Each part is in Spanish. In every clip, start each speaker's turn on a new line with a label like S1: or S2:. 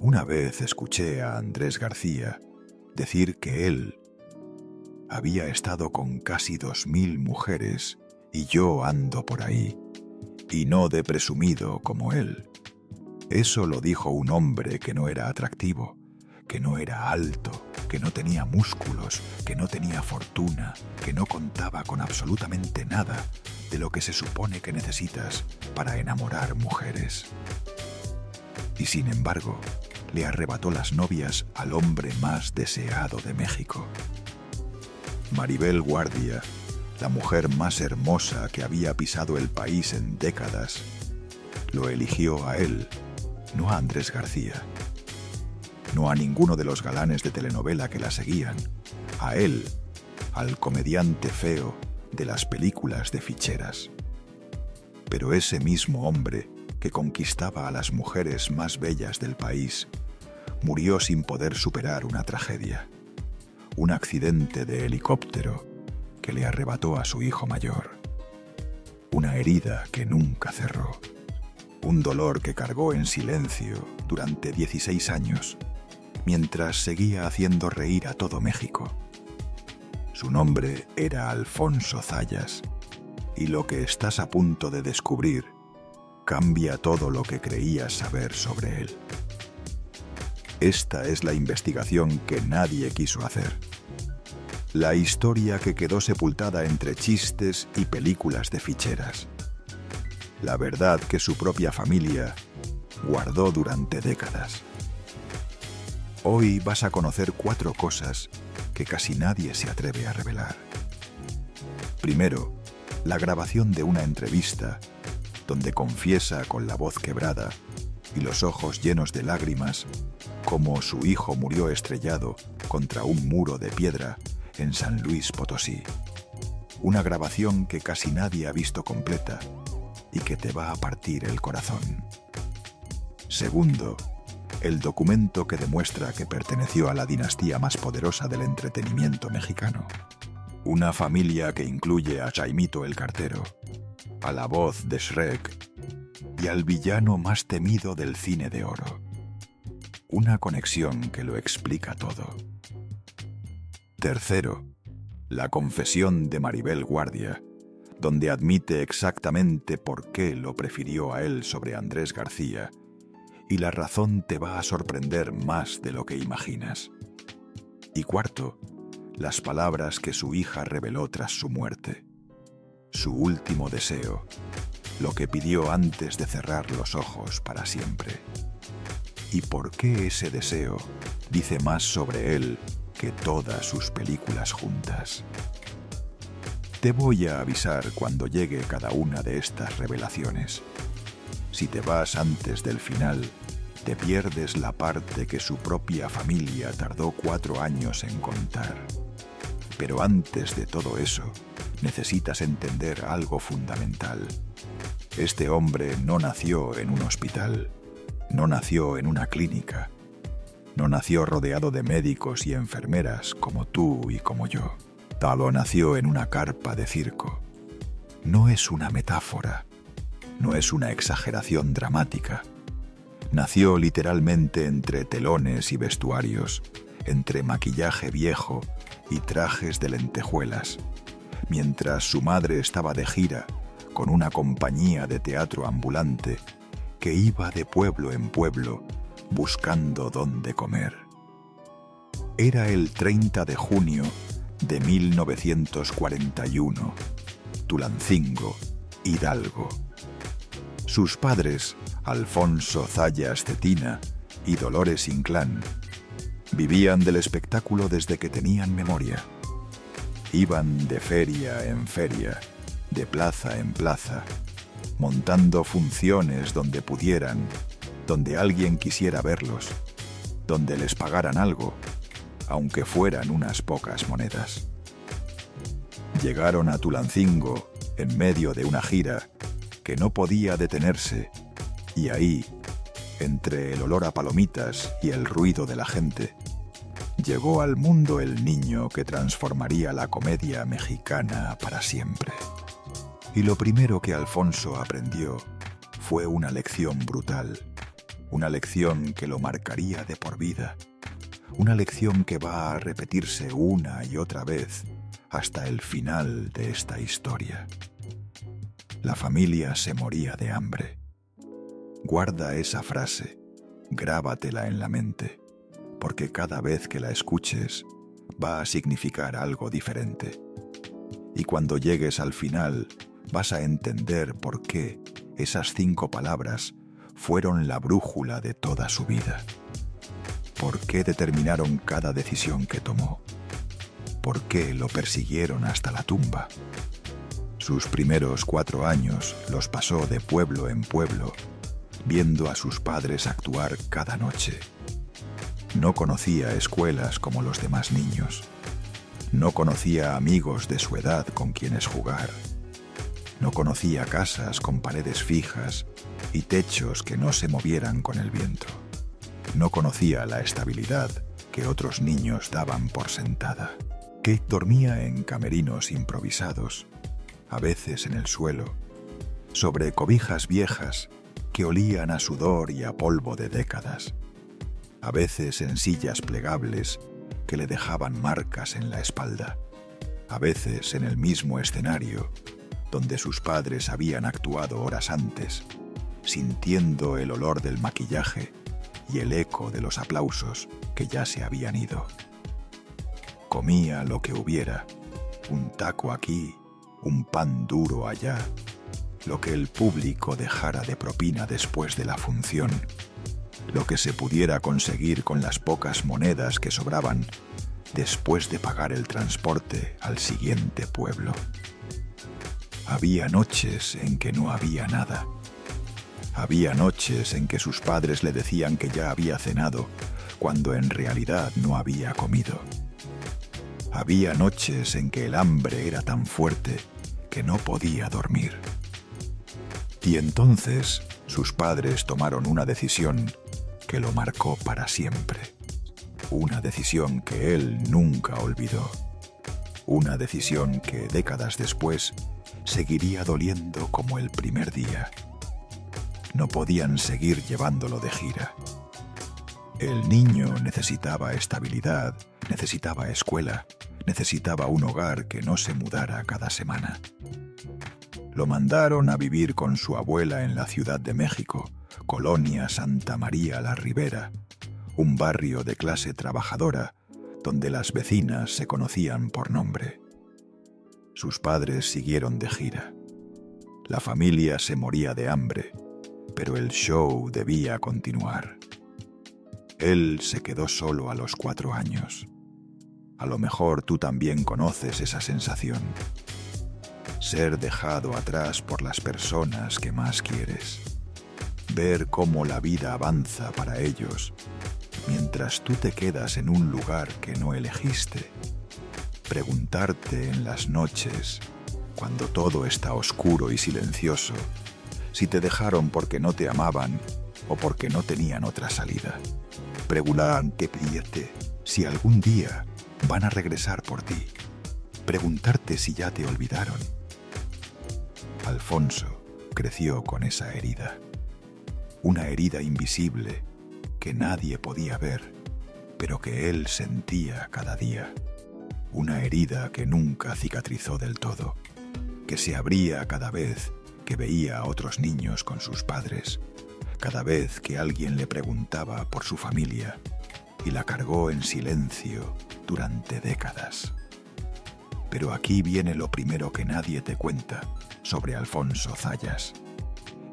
S1: Una vez escuché a Andrés García decir que él había estado con casi 2000 mujeres y yo ando por ahí, y no de presumido como él. Eso lo dijo un hombre que no era atractivo, que no era alto, que no tenía músculos, que no tenía fortuna, que no contaba con absolutamente nada de lo que se supone que necesitas para enamorar mujeres. Y sin embargo, le arrebató las novias al hombre más deseado de México. Maribel Guardia, la mujer más hermosa que había pisado el país en décadas, lo eligió a él, no a Andrés García, no a ninguno de los galanes de telenovela que la seguían, a él, al comediante feo de las películas de ficheras. Pero ese mismo hombre que conquistaba a las mujeres más bellas del país murió sin poder superar una tragedia, un accidente de helicóptero que le arrebató a su hijo mayor, una herida que nunca cerró, un dolor que cargó en silencio durante 16 años, mientras seguía haciendo reír a todo México. Su nombre era Alfonso Zayas, y lo que estás a punto de descubrir cambia todo lo que creías saber sobre él. Esta es la investigación que nadie quiso hacer. La historia que quedó sepultada entre chistes y películas de ficheras. La verdad que su propia familia guardó durante décadas. Hoy vas a conocer 4 cosas que casi nadie se atreve a revelar. Primero, la grabación de una entrevista donde confiesa con la voz quebrada y los ojos llenos de lágrimas cómo su hijo murió estrellado contra un muro de piedra en San Luis Potosí. Una grabación que casi nadie ha visto completa y que te va a partir el corazón. Segundo, el documento que demuestra que perteneció a la dinastía más poderosa del entretenimiento mexicano. Una familia que incluye a Chaimito el Cartero, a la voz de Shrek y al villano más temido del cine de oro. Una conexión que lo explica todo. Tercero, la confesión de Maribel Guardia, donde admite exactamente por qué lo prefirió a él sobre Andrés García, y la razón te va a sorprender más de lo que imaginas. Y cuarto, las palabras que su hija reveló tras su muerte. Su último deseo, lo que pidió antes de cerrar los ojos para siempre. ¿Y por qué ese deseo dice más sobre él que todas sus películas juntas? Te voy a avisar cuando llegue cada una de estas revelaciones. Si te vas antes del final, te pierdes la parte que su propia familia tardó 4 años en contar. Pero antes de todo eso, necesitas entender algo fundamental. Este hombre no nació en un hospital, no nació en una clínica, no nació rodeado de médicos y enfermeras como tú y como yo. Talo nació en una carpa de circo. No es una metáfora, no es una exageración dramática. Nació literalmente entre telones y vestuarios, entre maquillaje viejo y trajes de lentejuelas, mientras su madre estaba de gira con una compañía de teatro ambulante que iba de pueblo en pueblo buscando dónde comer. Era el 30 de junio de 1941, Tulancingo, Hidalgo. Sus padres, Alfonso Zayas Cetina y Dolores Inclán, vivían del espectáculo desde que tenían memoria. Iban de feria en feria, de plaza en plaza, montando funciones donde pudieran, donde alguien quisiera verlos, donde les pagaran algo, aunque fueran unas pocas monedas. Llegaron a Tulancingo en medio de una gira que no podía detenerse, y ahí, entre el olor a palomitas y el ruido de la gente, llegó al mundo el niño que transformaría la comedia mexicana para siempre. Y lo primero que Alfonso aprendió fue una lección brutal, una lección que lo marcaría de por vida, una lección que va a repetirse una y otra vez hasta el final de esta historia. La familia se moría de hambre. Guarda esa frase, grábatela en la mente, porque cada vez que la escuches va a significar algo diferente. Y cuando llegues al final vas a entender por qué esas 5 palabras fueron la brújula de toda su vida. ¿Por qué determinaron cada decisión que tomó? ¿Por qué lo persiguieron hasta la tumba? Sus primeros 4 años los pasó de pueblo en pueblo, viendo a sus padres actuar cada noche. No conocía escuelas como los demás niños. No conocía amigos de su edad con quienes jugar. No conocía casas con paredes fijas y techos que no se movieran con el viento. No conocía la estabilidad que otros niños daban por sentada. Kate dormía en camerinos improvisados, a veces en el suelo, sobre cobijas viejas que olían a sudor y a polvo de décadas, a veces en sillas plegables que le dejaban marcas en la espalda, a veces en el mismo escenario donde sus padres habían actuado horas antes, sintiendo el olor del maquillaje y el eco de los aplausos que ya se habían ido. Comía lo que hubiera, un taco aquí, un pan duro allá, lo que el público dejara de propina después de la función, lo que se pudiera conseguir con las pocas monedas que sobraban después de pagar el transporte al siguiente pueblo. Había noches en que no había nada. Había noches en que sus padres le decían que ya había cenado, cuando en realidad no había comido. Había noches en que el hambre era tan fuerte que no podía dormir. Y entonces sus padres tomaron una decisión que lo marcó para siempre. Una decisión que él nunca olvidó. Una decisión que décadas después seguiría doliendo como el primer día. No podían seguir llevándolo de gira. El niño necesitaba estabilidad, necesitaba escuela, necesitaba un hogar que no se mudara cada semana. Lo mandaron a vivir con su abuela en la Ciudad de México, Colonia Santa María la Ribera, un barrio de clase trabajadora donde las vecinas se conocían por nombre. Sus padres siguieron de gira. La familia se moría de hambre, pero el show debía continuar. Él se quedó solo a los 4 años. A lo mejor tú también conoces esa sensación. Ser dejado atrás por las personas que más quieres. Ver cómo la vida avanza para ellos, mientras tú te quedas en un lugar que no elegiste. Preguntarte en las noches, cuando todo está oscuro y silencioso, si te dejaron porque no te amaban o porque no tenían otra salida. Preguntarte si algún día van a regresar por ti. Preguntarte si ya te olvidaron. Alfonso creció con esa herida. Una herida invisible que nadie podía ver, pero que él sentía cada día. Una herida que nunca cicatrizó del todo, que se abría cada vez que veía a otros niños con sus padres, cada vez que alguien le preguntaba por su familia, y la cargó en silencio durante décadas. Pero aquí viene lo primero que nadie te cuenta sobre Alfonso Zayas.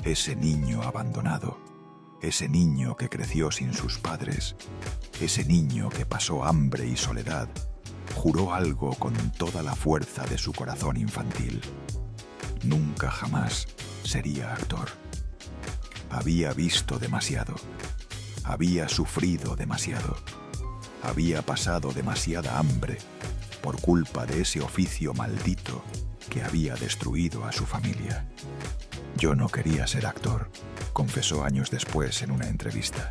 S1: Ese niño abandonado, ese niño que creció sin sus padres, ese niño que pasó hambre y soledad, juró algo con toda la fuerza de su corazón infantil. Nunca jamás sería actor. Había visto demasiado. Había sufrido demasiado. Había pasado demasiada hambre por culpa de ese oficio maldito que había destruido a su familia. Yo no quería ser actor, confesó años después en una entrevista.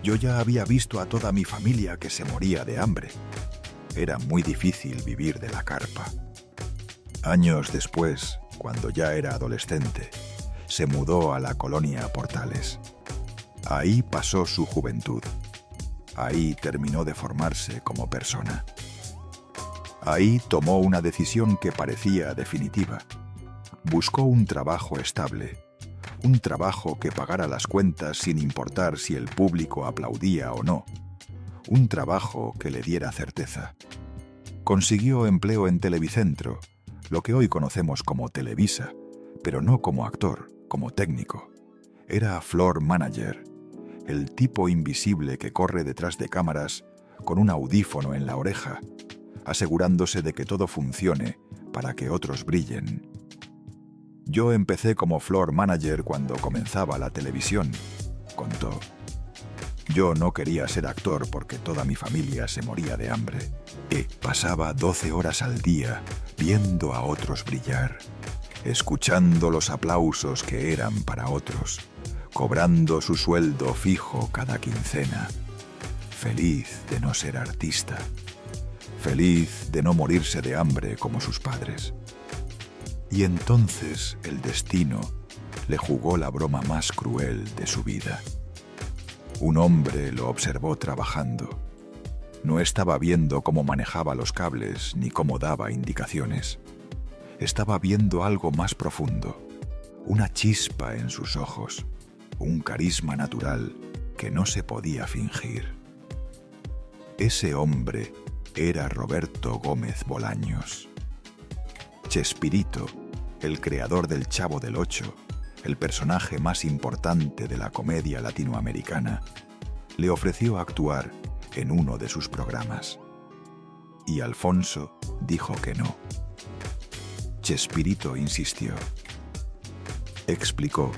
S1: Yo ya había visto a toda mi familia que se moría de hambre. Era muy difícil vivir de la carpa. Años después, cuando ya era adolescente, se mudó a la colonia Portales. Ahí pasó su juventud. Ahí terminó de formarse como persona. Ahí tomó una decisión que parecía definitiva. Buscó un trabajo estable, un trabajo que pagara las cuentas sin importar si el público aplaudía o no, un trabajo que le diera certeza. Consiguió empleo en Televicentro, lo que hoy conocemos como Televisa, pero no como actor, como técnico. Era floor manager, el tipo invisible que corre detrás de cámaras con un audífono en la oreja, asegurándose de que todo funcione para que otros brillen. Yo empecé como floor manager cuando comenzaba la televisión, contó. Yo no quería ser actor porque toda mi familia se moría de hambre. Pasaba 12 horas al día viendo a otros brillar, escuchando los aplausos que eran para otros, cobrando su sueldo fijo cada quincena, feliz de no ser artista, feliz de no morirse de hambre como sus padres. Y entonces el destino le jugó la broma más cruel de su vida. Un hombre lo observó trabajando. No estaba viendo cómo manejaba los cables ni cómo daba indicaciones. Estaba viendo algo más profundo, una chispa en sus ojos, un carisma natural que no se podía fingir. Ese hombre era Roberto Gómez Bolaños. Chespirito, el creador del Chavo del Ocho, el personaje más importante de la comedia latinoamericana, le ofreció actuar en uno de sus programas. Y Alfonso dijo que no. Chespirito insistió. Explicó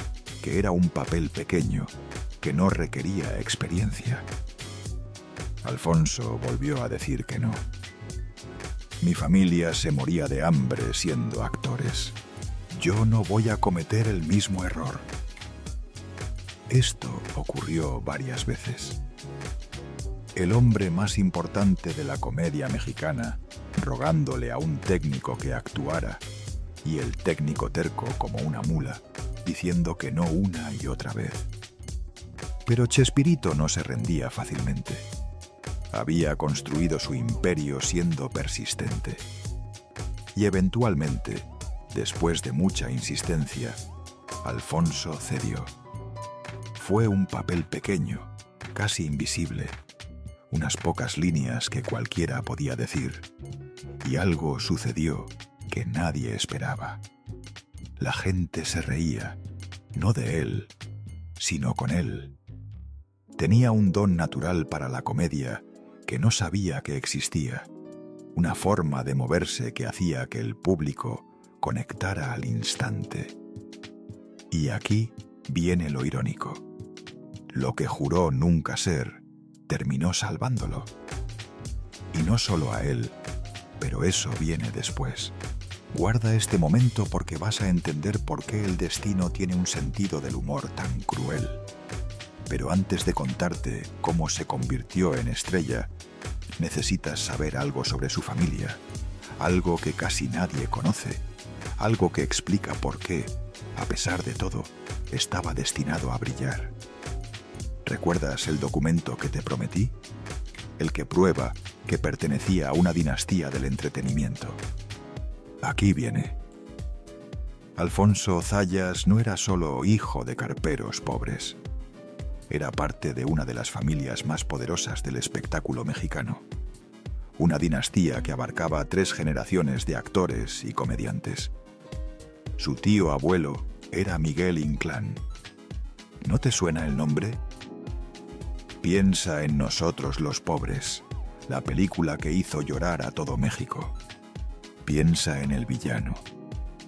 S1: que era un papel pequeño, que no requería experiencia. Alfonso volvió a decir que no. Mi familia se moría de hambre siendo actores. Yo no voy a cometer el mismo error. Esto ocurrió varias veces. El hombre más importante de la comedia mexicana, rogándole a un técnico que actuara, y el técnico terco como una mula, diciendo que no una y otra vez. Pero Chespirito no se rendía fácilmente. Había construido su imperio siendo persistente. Y eventualmente, después de mucha insistencia, Alfonso cedió. Fue un papel pequeño, casi invisible, unas pocas líneas que cualquiera podía decir, y algo sucedió que nadie esperaba. La gente se reía, no de él, sino con él. Tenía un don natural para la comedia que no sabía que existía, una forma de moverse que hacía que el público conectara al instante. Y aquí viene lo irónico. Lo que juró nunca ser, terminó salvándolo. Y no solo a él, pero eso viene después. Guarda este momento porque vas a entender por qué el destino tiene un sentido del humor tan cruel. Pero antes de contarte cómo se convirtió en estrella, necesitas saber algo sobre su familia, algo que casi nadie conoce, algo que explica por qué, a pesar de todo, estaba destinado a brillar. ¿Recuerdas el documento que te prometí? El que prueba que pertenecía a una dinastía del entretenimiento. Aquí viene. Alfonso Zayas no era solo hijo de carperos pobres. Era parte de una de las familias más poderosas del espectáculo mexicano. Una dinastía que abarcaba 3 generaciones de actores y comediantes. Su tío abuelo era Miguel Inclán. ¿No te suena el nombre? Piensa en Nosotros los pobres, la película que hizo llorar a todo México. Piensa en el villano.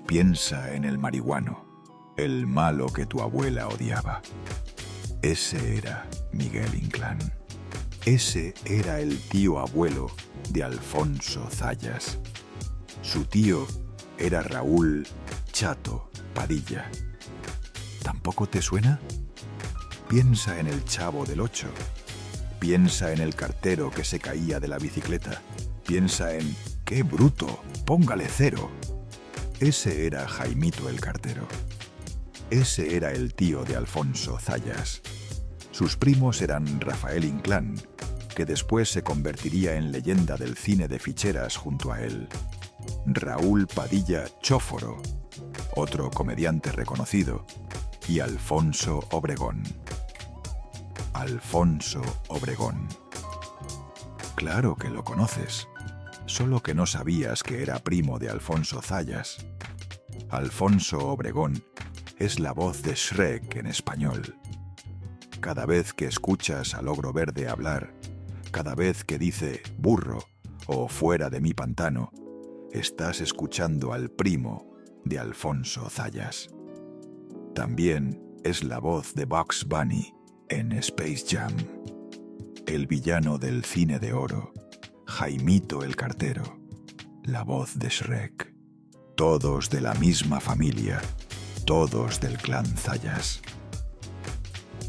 S1: Piensa en el marihuano, el malo que tu abuela odiaba. Ese era Miguel Inclán. Ese era el tío abuelo de Alfonso Zayas. Su tío era Raúl Chato Padilla. ¿Tampoco te suena? Piensa en el Chavo del Ocho. Piensa en el cartero que se caía de la bicicleta. Piensa en ¡qué bruto! ¡Póngale 0! Ese era Jaimito el cartero. Ese era el tío de Alfonso Zayas. Sus primos eran Rafael Inclán, que después se convertiría en leyenda del cine de ficheras junto a él, Raúl Padilla Chóforo, otro comediante reconocido, y Alfonso Obregón. Alfonso Obregón. Claro que lo conoces, solo que no sabías que era primo de Alfonso Zayas. Alfonso Obregón es la voz de Shrek en español. Cada vez que escuchas al ogro verde hablar, cada vez que dice burro o fuera de mi pantano, estás escuchando al primo de Alfonso Zayas. También es la voz de Bugs Bunny en Space Jam. El villano del cine de oro, Jaimito el cartero, la voz de Shrek. Todos de la misma familia, todos del clan Zayas.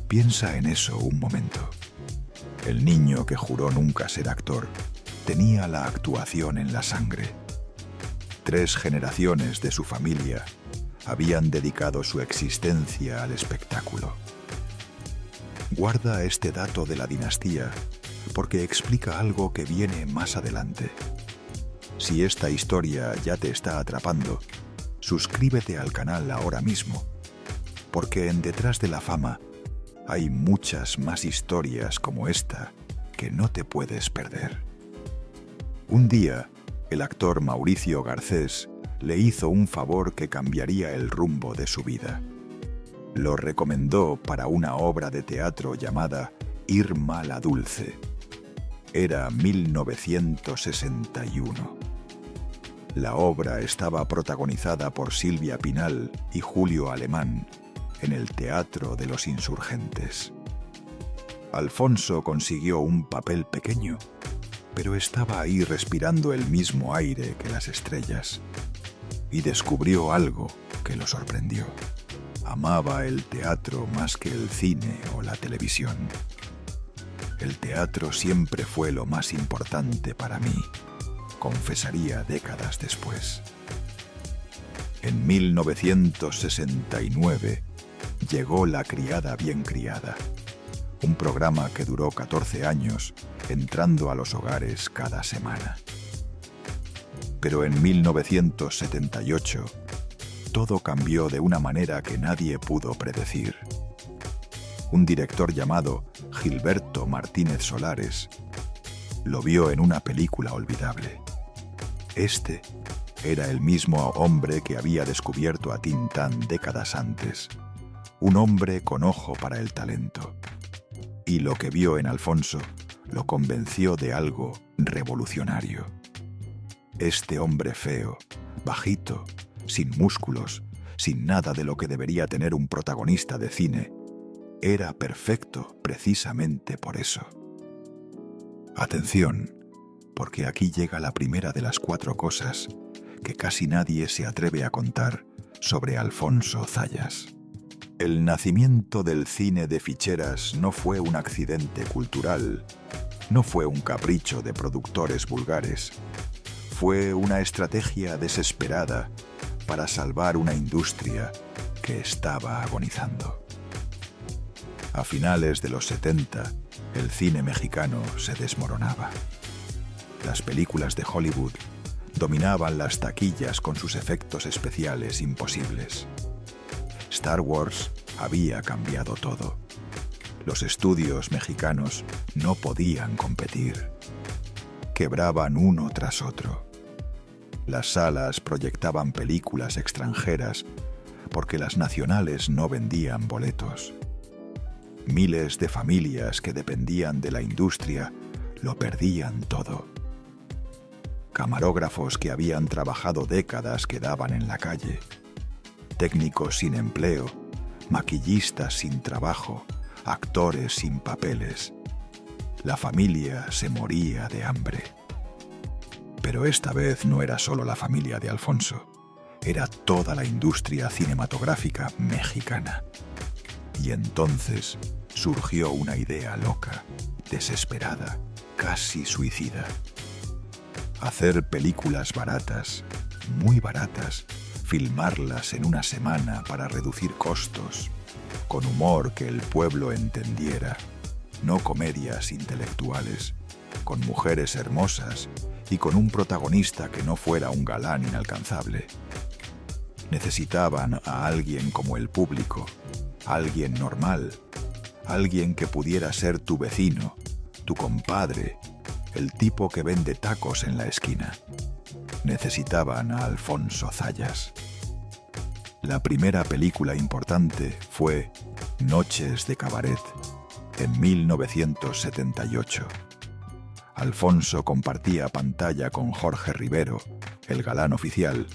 S1: Piensa en eso un momento. El niño que juró nunca ser actor tenía la actuación en la sangre. 3 generaciones de su familia habían dedicado su existencia al espectáculo. Guarda este dato de la dinastía porque explica algo que viene más adelante. Si esta historia ya te está atrapando, suscríbete al canal ahora mismo, porque en Detrás de la Fama hay muchas más historias como esta que no te puedes perder. Un día, el actor Mauricio Garcés le hizo un favor que cambiaría el rumbo de su vida. Lo recomendó para una obra de teatro llamada Irma la Dulce. Era 1961. La obra estaba protagonizada por Silvia Pinal y Julio Alemán en el Teatro de los Insurgentes. Alfonso consiguió un papel pequeño, pero estaba ahí respirando el mismo aire que las estrellas, y descubrió algo que lo sorprendió. Amaba el teatro más que el cine o la televisión. El teatro siempre fue lo más importante para mí, confesaría décadas después. En 1969 llegó La criada bien criada, un programa que duró 14 años, entrando a los hogares cada semana. Pero en 1978, todo cambió de una manera que nadie pudo predecir. Un director llamado Gilberto Martínez Solares lo vio en una película olvidable. Este era el mismo hombre que había descubierto a Tintán décadas antes, un hombre con ojo para el talento. Y lo que vio en Alfonso lo convenció de algo revolucionario. Este hombre feo, bajito, sin músculos, sin nada de lo que debería tener un protagonista de cine, era perfecto precisamente por eso. Atención, porque aquí llega la primera de las 4 cosas que casi nadie se atreve a contar sobre Alfonso Zayas. El nacimiento del cine de ficheras no fue un accidente cultural, no fue un capricho de productores vulgares, fue una estrategia desesperada para salvar una industria que estaba agonizando. A finales de los 70, el cine mexicano se desmoronaba. Las películas de Hollywood dominaban las taquillas con sus efectos especiales imposibles. Star Wars había cambiado todo. Los estudios mexicanos no podían competir. Quebraban uno tras otro. Las salas proyectaban películas extranjeras porque las nacionales no vendían boletos. Miles de familias que dependían de la industria lo perdían todo. Camarógrafos que habían trabajado décadas quedaban en la calle. Técnicos sin empleo, maquillistas sin trabajo, actores sin papeles. La familia se moría de hambre. Pero esta vez no era solo la familia de Alfonso, era toda la industria cinematográfica mexicana. Y entonces surgió una idea loca, desesperada, casi suicida. Hacer películas baratas, muy baratas, filmarlas en una semana para reducir costos, con humor que el pueblo entendiera, no comedias intelectuales, con mujeres hermosas y con un protagonista que no fuera un galán inalcanzable. Necesitaban a alguien como el público, alguien normal, alguien que pudiera ser tu vecino, tu compadre, el tipo que vende tacos en la esquina. Necesitaban a Alfonso Zayas. La primera película importante fue Noches de Cabaret, en 1978. Alfonso compartía pantalla con Jorge Rivero, el galán oficial,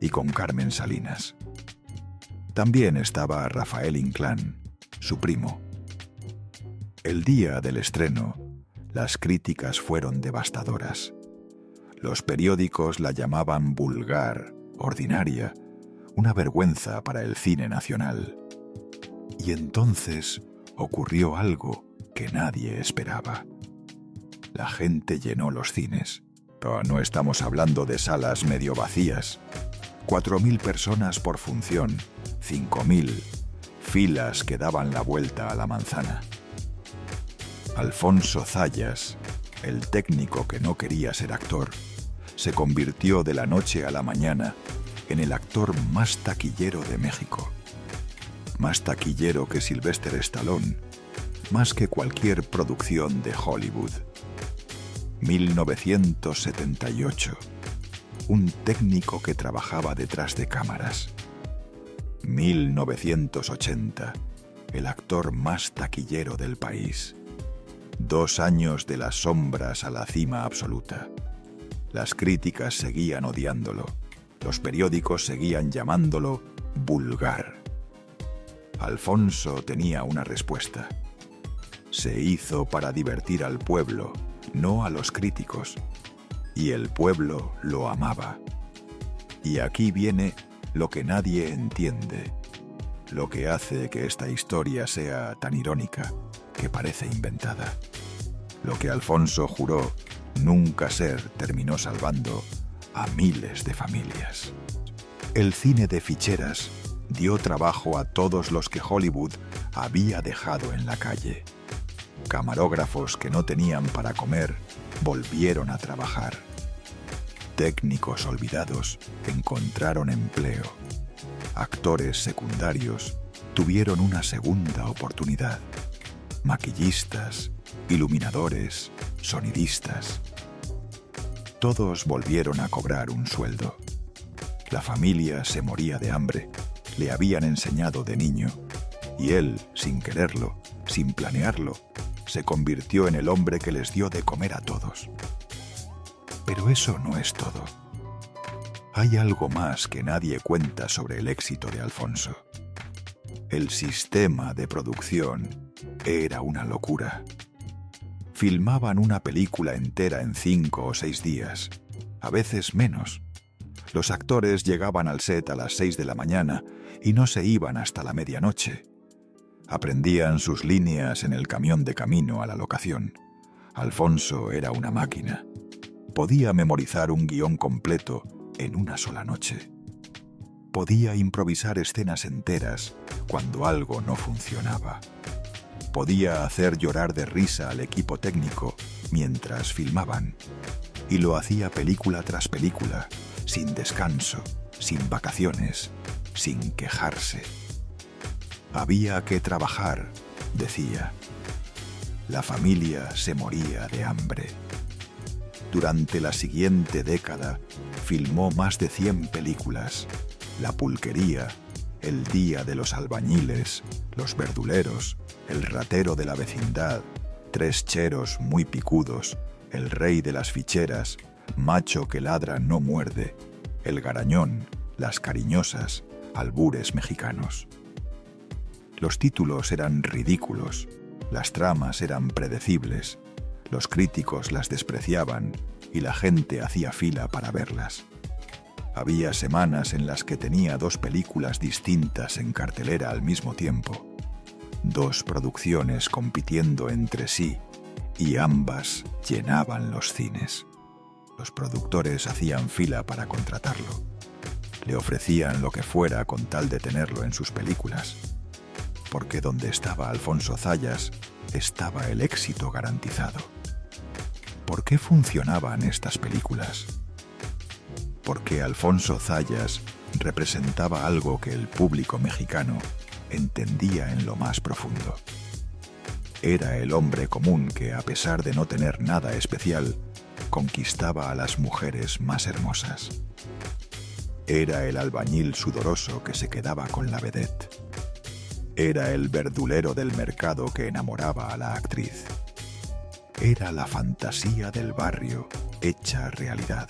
S1: y con Carmen Salinas. También estaba Rafael Inclán, su primo. El día del estreno, las críticas fueron devastadoras. Los periódicos la llamaban vulgar, ordinaria, una vergüenza para el cine nacional. Y entonces ocurrió algo que nadie esperaba. La gente llenó los cines. Pero no estamos hablando de salas medio vacías. 4.000 personas por función, 5.000, filas que daban la vuelta a la manzana. Alfonso Zayas, el técnico que no quería ser actor, se convirtió de la noche a la mañana en el actor más taquillero de México. Más taquillero que Sylvester Stallone, más que cualquier producción de Hollywood. 1978. Un técnico que trabajaba detrás de cámaras. 1980. El actor más taquillero del país. 2 años de las sombras a la cima absoluta. Las críticas seguían odiándolo. Los periódicos seguían llamándolo vulgar. Alfonso tenía una respuesta. Se hizo para divertir al pueblo, no a los críticos. Y el pueblo lo amaba. Y aquí viene lo que nadie entiende, lo que hace que esta historia sea tan irónica que parece inventada. Lo que Alfonso juró nunca ser terminó salvando a miles de familias. El cine de ficheras dio trabajo a todos los que Hollywood había dejado en la calle. Camarógrafos que no tenían para comer volvieron a trabajar. Técnicos olvidados encontraron empleo. Actores secundarios tuvieron una segunda oportunidad. Maquillistas, iluminadores, sonidistas. Todos volvieron a cobrar un sueldo. La familia se moría de hambre. Le habían enseñado de niño. Y él, sin quererlo, sin planearlo, se convirtió en el hombre que les dio de comer a todos. Pero eso no es todo. Hay algo más que nadie cuenta sobre el éxito de Alfonso. El sistema de producción era una locura. Filmaban una película entera en 5 o 6 días, a veces menos. Los actores llegaban al set a las 6 de la mañana y no se iban hasta la medianoche. Aprendían sus líneas en el camión de camino a la locación. Alfonso era una máquina. Podía memorizar un guión completo en una sola noche. Podía improvisar escenas enteras cuando algo no funcionaba. Podía hacer llorar de risa al equipo técnico mientras filmaban. Y lo hacía película tras película, sin descanso, sin vacaciones, sin quejarse. Había que trabajar, decía. La familia se moría de hambre. Durante la siguiente década, filmó más de 100 películas. La pulquería, El día de los albañiles, Los verduleros, El ratero de la vecindad, Tres cheros muy picudos, El rey de las ficheras, Macho que ladra no muerde, El garañón, Las cariñosas, Albures mexicanos. Los títulos eran ridículos, las tramas eran predecibles, los críticos las despreciaban y la gente hacía fila para verlas. Había semanas en las que tenía 2 películas distintas en cartelera al mismo tiempo, 2 producciones compitiendo entre sí y ambas llenaban los cines. Los productores hacían fila para contratarlo. Le ofrecían lo que fuera con tal de tenerlo en sus películas. porque donde estaba Alfonso Zayas estaba el éxito garantizado. ¿Por qué funcionaban estas películas? Porque Alfonso Zayas representaba algo que el público mexicano entendía en lo más profundo. Era el hombre común que, a pesar de no tener nada especial, conquistaba a las mujeres más hermosas. Era el albañil sudoroso que se quedaba con la vedette. Era el verdulero del mercado que enamoraba a la actriz. Era la fantasía del barrio hecha realidad.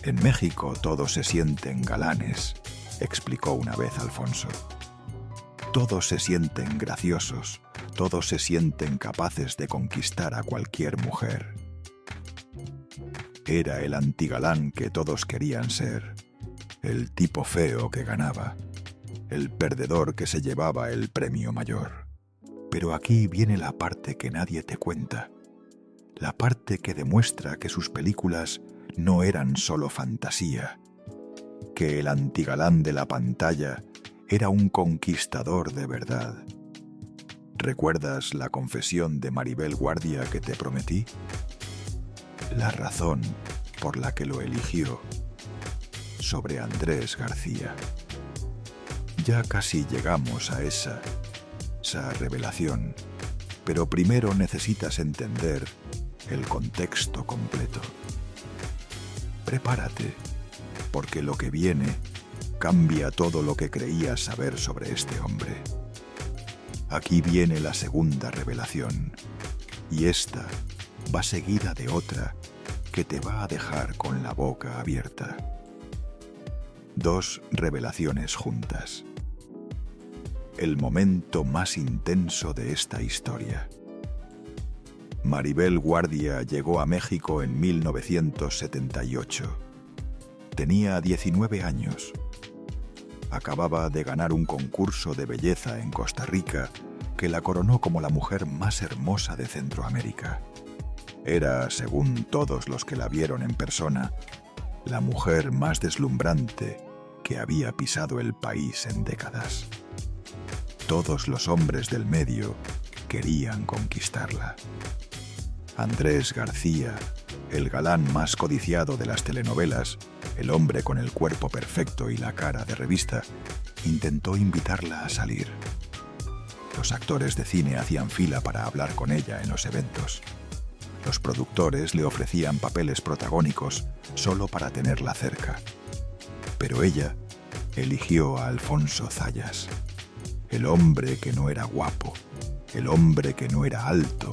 S1: En México todos se sienten galanes, explicó una vez Alfonso. Todos se sienten graciosos, todos se sienten capaces de conquistar a cualquier mujer. Era el antigalán que todos querían ser, el tipo feo que ganaba, el perdedor que se llevaba el premio mayor. Pero aquí viene la parte que nadie te cuenta, la parte que demuestra que sus películas no eran solo fantasía, que el antigalán de la pantalla era un conquistador de verdad. ¿Recuerdas la confesión de Maribel Guardia que te prometí? La razón por la que lo eligió sobre Andrés García. Ya casi llegamos a esa revelación, pero primero necesitas entender el contexto completo. Prepárate, porque lo que viene cambia todo lo que creías saber sobre este hombre. Aquí viene la segunda revelación, y esta va seguida de otra que te va a dejar con la boca abierta. Dos revelaciones juntas. El momento más intenso de esta historia. Maribel Guardia llegó a México en 1978. Tenía 19 años. Acababa de ganar un concurso de belleza en Costa Rica que la coronó como la mujer más hermosa de Centroamérica. Era, según todos los que la vieron en persona, la mujer más deslumbrante que había pisado el país en décadas. Todos los hombres del medio querían conquistarla. Andrés García, el galán más codiciado de las telenovelas, el hombre con el cuerpo perfecto y la cara de revista, intentó invitarla a salir. Los actores de cine hacían fila para hablar con ella en los eventos. Los productores le ofrecían papeles protagónicos solo para tenerla cerca. Pero ella eligió a Alfonso Zayas, el hombre que no era guapo, el hombre que no era alto,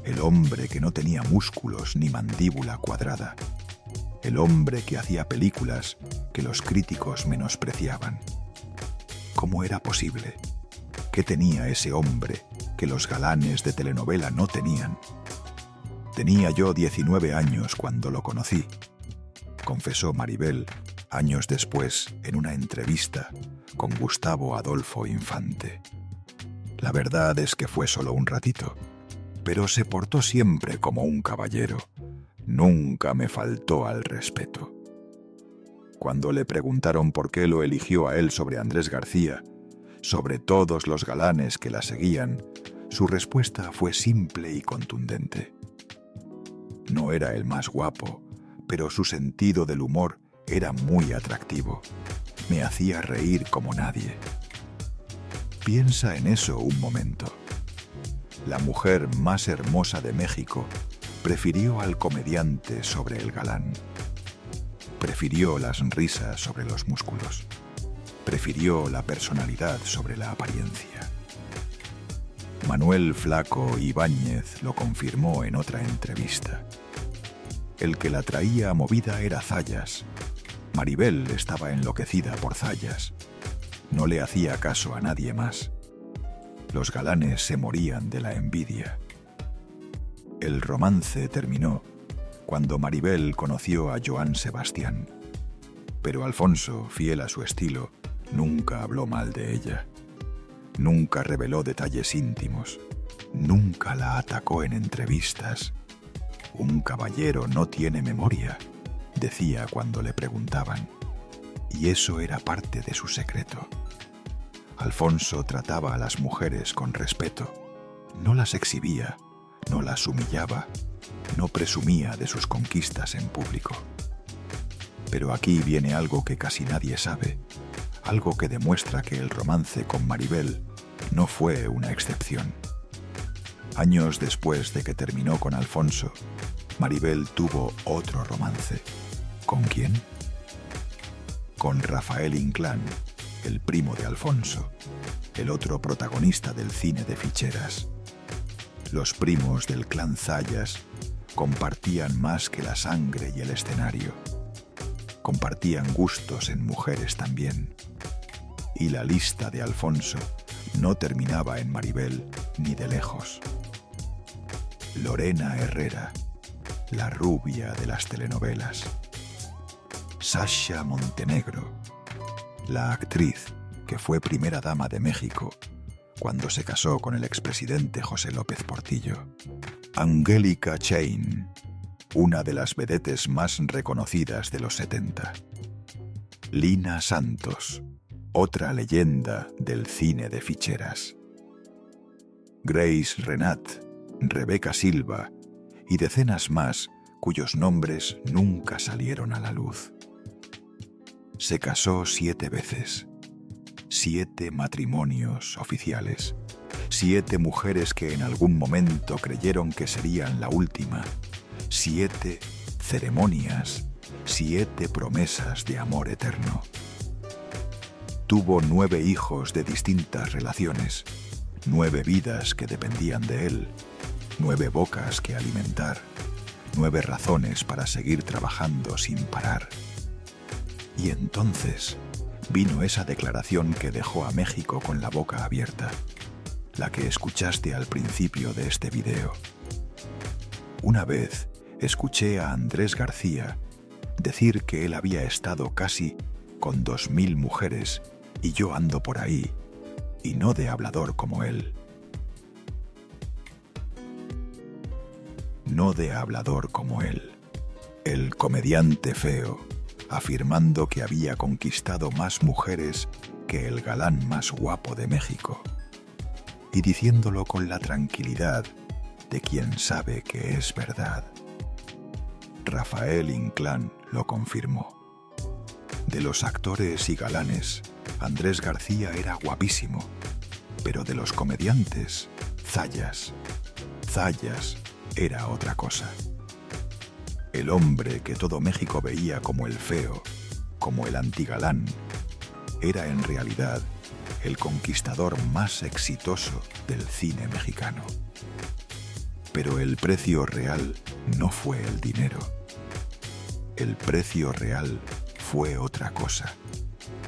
S1: el hombre que no tenía músculos ni mandíbula cuadrada, el hombre que hacía películas que los críticos menospreciaban. ¿Cómo era posible? ¿Qué tenía ese hombre que los galanes de telenovela no tenían? Tenía yo 19 años cuando lo conocí, confesó Maribel años después en una entrevista con Gustavo Adolfo Infante. La verdad es que fue solo un ratito, pero se portó siempre como un caballero. Nunca me faltó al respeto. Cuando le preguntaron por qué lo eligió a él sobre Andrés García, sobre todos los galanes que la seguían, su respuesta fue simple y contundente. No era el más guapo, pero su sentido del humor era muy atractivo. Me hacía reír como nadie. Piensa en eso un momento. La mujer más hermosa de México prefirió al comediante sobre el galán. Prefirió las risas sobre los músculos. Prefirió la personalidad sobre la apariencia. Manuel Flaco Ibáñez lo confirmó en otra entrevista. El que la traía movida era Zayas. Maribel estaba enloquecida por Zayas. No le hacía caso a nadie más. Los galanes se morían de la envidia. El romance terminó cuando Maribel conoció a Joan Sebastián. Pero Alfonso, fiel a su estilo, nunca habló mal de ella. Nunca reveló detalles íntimos. Nunca la atacó en entrevistas. Un caballero no tiene memoria, decía cuando le preguntaban. Y eso era parte de su secreto. Alfonso trataba a las mujeres con respeto. No las exhibía, no las humillaba, no presumía de sus conquistas en público. Pero aquí viene algo que casi nadie sabe, algo que demuestra que el romance con Maribel no fue una excepción. Años después de que terminó con Alfonso, Maribel tuvo otro romance. ¿Con quién? Con Rafael Inclán, el primo de Alfonso, el otro protagonista del cine de ficheras. Los primos del clan Zayas compartían más que la sangre y el escenario. Compartían gustos en mujeres también. Y la lista de Alfonso no terminaba en Maribel ni de lejos. Lorena Herrera, la rubia de las telenovelas. Sasha Montenegro, la actriz que fue primera dama de México cuando se casó con el expresidente José López Portillo. Angélica Chain, una de las vedettes más reconocidas de los 70. Lina Santos, otra leyenda del cine de ficheras. Grace Renat, Rebeca Silva y decenas más cuyos nombres nunca salieron a la luz. Se casó 7 veces, 7 matrimonios oficiales, 7 mujeres que en algún momento creyeron que serían la última, 7 ceremonias, 7 promesas de amor eterno. Tuvo 9 hijos de distintas relaciones, 9 vidas que dependían de él, 9 bocas que alimentar, 9 razones para seguir trabajando sin parar. Y entonces vino esa declaración que dejó a México con la boca abierta, la que escuchaste al principio de este video. Una vez escuché a Andrés García decir que él había estado casi con 2000 mujeres y yo ando por ahí, y no de hablador como él. No de hablador como él, el comediante feo, afirmando que había conquistado más mujeres que el galán más guapo de México, y diciéndolo con la tranquilidad de quien sabe que es verdad. Rafael Inclán lo confirmó. De los actores y galanes, Andrés García era guapísimo, pero de los comediantes, Zayas era otra cosa. El hombre que todo México veía como el feo, como el antigalán, era en realidad el conquistador más exitoso del cine mexicano. Pero el precio real no fue el dinero. El precio real fue otra cosa,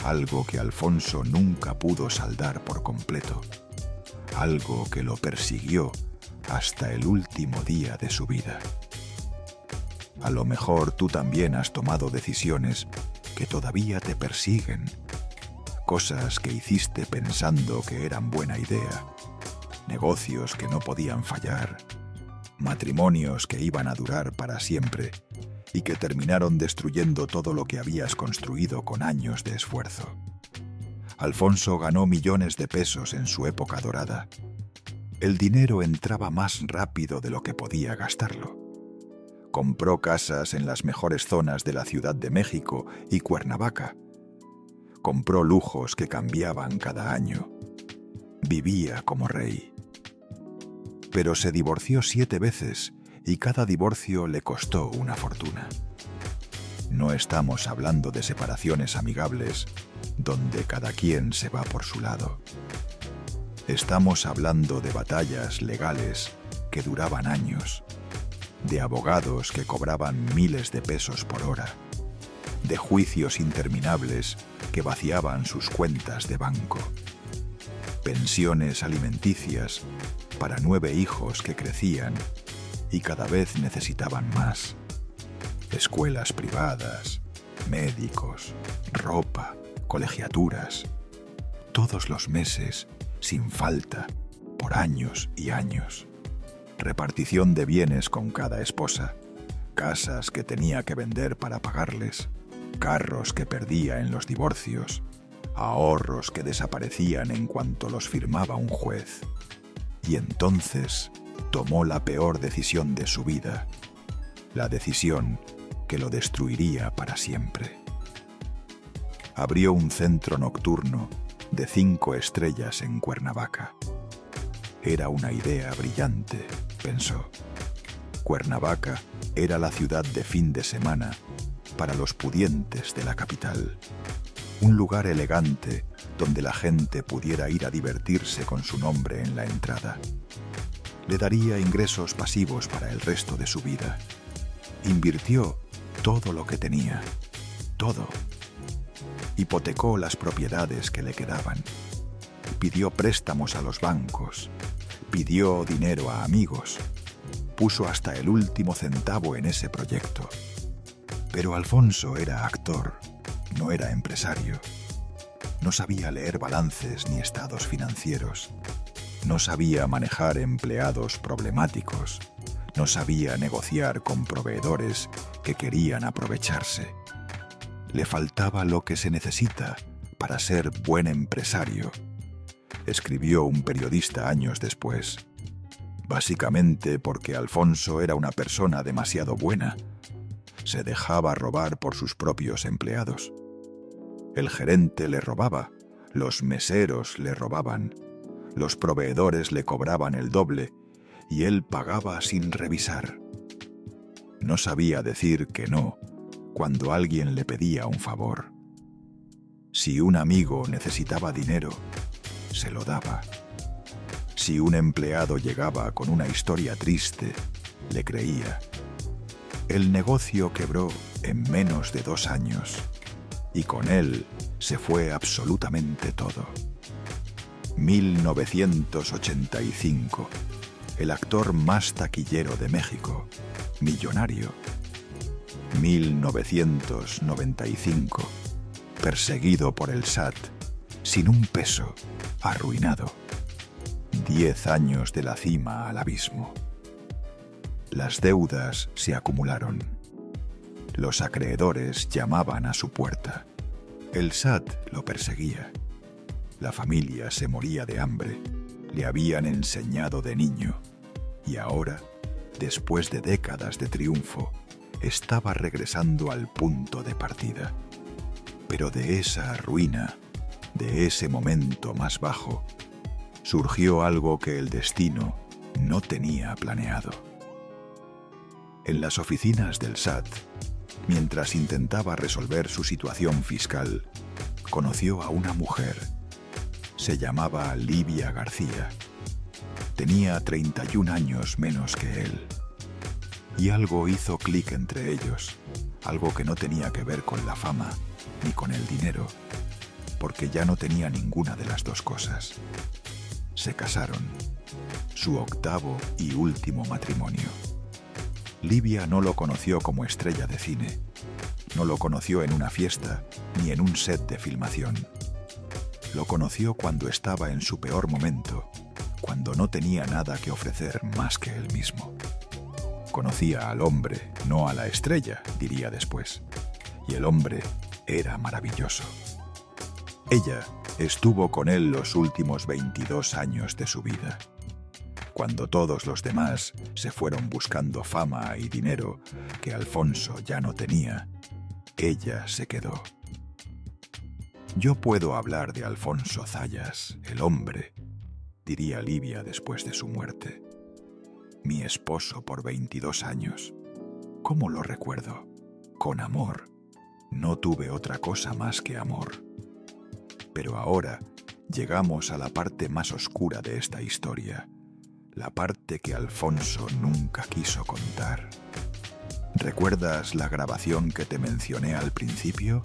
S1: algo que Alfonso nunca pudo saldar por completo, algo que lo persiguió hasta el último día de su vida. A lo mejor tú también has tomado decisiones que todavía te persiguen, cosas que hiciste pensando que eran buena idea, negocios que no podían fallar, matrimonios que iban a durar para siempre y que terminaron destruyendo todo lo que habías construido con años de esfuerzo. Alfonso ganó millones de pesos en su época dorada. El dinero entraba más rápido de lo que podía gastarlo. Compró casas en las mejores zonas de la Ciudad de México y Cuernavaca. Compró lujos que cambiaban cada año. Vivía como rey. Pero se divorció 7 veces y cada divorcio le costó una fortuna. No estamos hablando de separaciones amigables donde cada quien se va por su lado. Estamos hablando de batallas legales que duraban años, de abogados que cobraban miles de pesos por hora, de juicios interminables que vaciaban sus cuentas de banco, pensiones alimenticias para 9 hijos que crecían y cada vez necesitaban más, escuelas privadas, médicos, ropa, colegiaturas, todos los meses, sin falta, por años y años. Repartición de bienes con cada esposa, casas que tenía que vender para pagarles, carros que perdía en los divorcios, ahorros que desaparecían en cuanto los firmaba un juez. Y entonces tomó la peor decisión de su vida, la decisión que lo destruiría para siempre. Abrió un centro nocturno de 5 estrellas en Cuernavaca. Era una idea brillante, pensó. Cuernavaca era la ciudad de fin de semana para los pudientes de la capital. Un lugar elegante donde la gente pudiera ir a divertirse con su nombre en la entrada. Le daría ingresos pasivos para el resto de su vida. Invirtió todo lo que tenía, todo. Hipotecó las propiedades que le quedaban. Pidió préstamos a los bancos. Pidió dinero a amigos. Puso hasta el último centavo en ese proyecto. Pero Alfonso era actor, no era empresario. No sabía leer balances ni estados financieros. No sabía manejar empleados problemáticos. No sabía negociar con proveedores que querían aprovecharse. Le faltaba lo que se necesita para ser buen empresario, escribió un periodista años después. Básicamente porque Alfonso era una persona demasiado buena. Se dejaba robar por sus propios empleados. El gerente le robaba, los meseros le robaban, los proveedores le cobraban el doble y él pagaba sin revisar. No sabía decir que no cuando alguien le pedía un favor. Si un amigo necesitaba dinero, se lo daba. Si un empleado llegaba con una historia triste, le creía. El negocio quebró en menos de 2 años y con él se fue absolutamente todo. 1985, el actor más taquillero de México, millonario. 1995, perseguido por el SAT, sin un peso, arruinado. 10 años de la cima al abismo. Las deudas se acumularon. Los acreedores llamaban a su puerta. El SAT lo perseguía. La familia se moría de hambre. Le habían enseñado de niño. Y ahora, después de décadas de triunfo, estaba regresando al punto de partida. Pero de esa ruina, de ese momento más bajo, surgió algo que el destino no tenía planeado. En las oficinas del SAT, mientras intentaba resolver su situación fiscal, conoció a una mujer. Se llamaba Livia García. Tenía 31 años menos que él. Y algo hizo clic entre ellos, algo que no tenía que ver con la fama ni con el dinero, porque ya no tenía ninguna de las dos cosas. Se casaron, su 8º y último matrimonio. Livia no lo conoció como estrella de cine, no lo conoció en una fiesta ni en un set de filmación. Lo conoció cuando estaba en su peor momento, cuando no tenía nada que ofrecer más que él mismo. Conocía al hombre, no a la estrella, diría después. Y el hombre era maravilloso. Ella estuvo con él los últimos 22 años de su vida. Cuando todos los demás se fueron buscando fama y dinero que Alfonso ya no tenía, ella se quedó. Yo puedo hablar de Alfonso Zayas, el hombre, diría Livia después de su muerte. Mi esposo por 22 años. ¿Cómo lo recuerdo? Con amor. No tuve otra cosa más que amor. Pero ahora llegamos a la parte más oscura de esta historia, la parte que Alfonso nunca quiso contar. ¿Recuerdas la grabación que te mencioné al principio?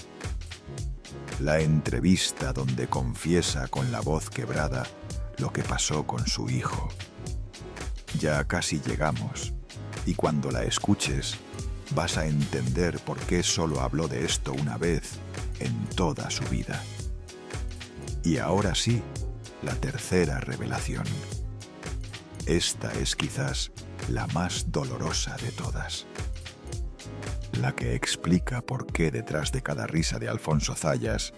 S1: La entrevista donde confiesa con la voz quebrada lo que pasó con su hijo. Ya casi llegamos, y cuando la escuches, vas a entender por qué solo habló de esto una vez en toda su vida. Y ahora sí, la tercera revelación. Esta es quizás la más dolorosa de todas. La que explica por qué detrás de cada risa de Alfonso Zayas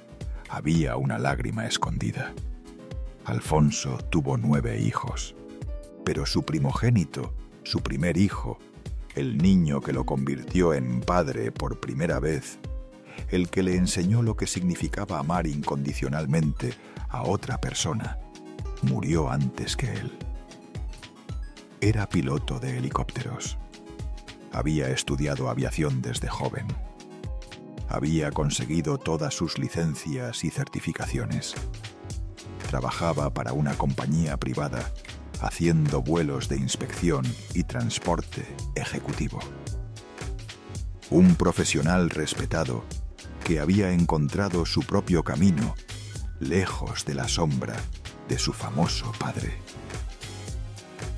S1: había una lágrima escondida. Alfonso tuvo 9 hijos, pero su primogénito, su primer hijo, el niño que lo convirtió en padre por primera vez, el que le enseñó lo que significaba amar incondicionalmente a otra persona, murió antes que él. Era piloto de helicópteros. Había estudiado aviación desde joven. Había conseguido todas sus licencias y certificaciones. Trabajaba para una compañía privada, haciendo vuelos de inspección y transporte ejecutivo. Un profesional respetado que había encontrado su propio camino, lejos de la sombra de su famoso padre.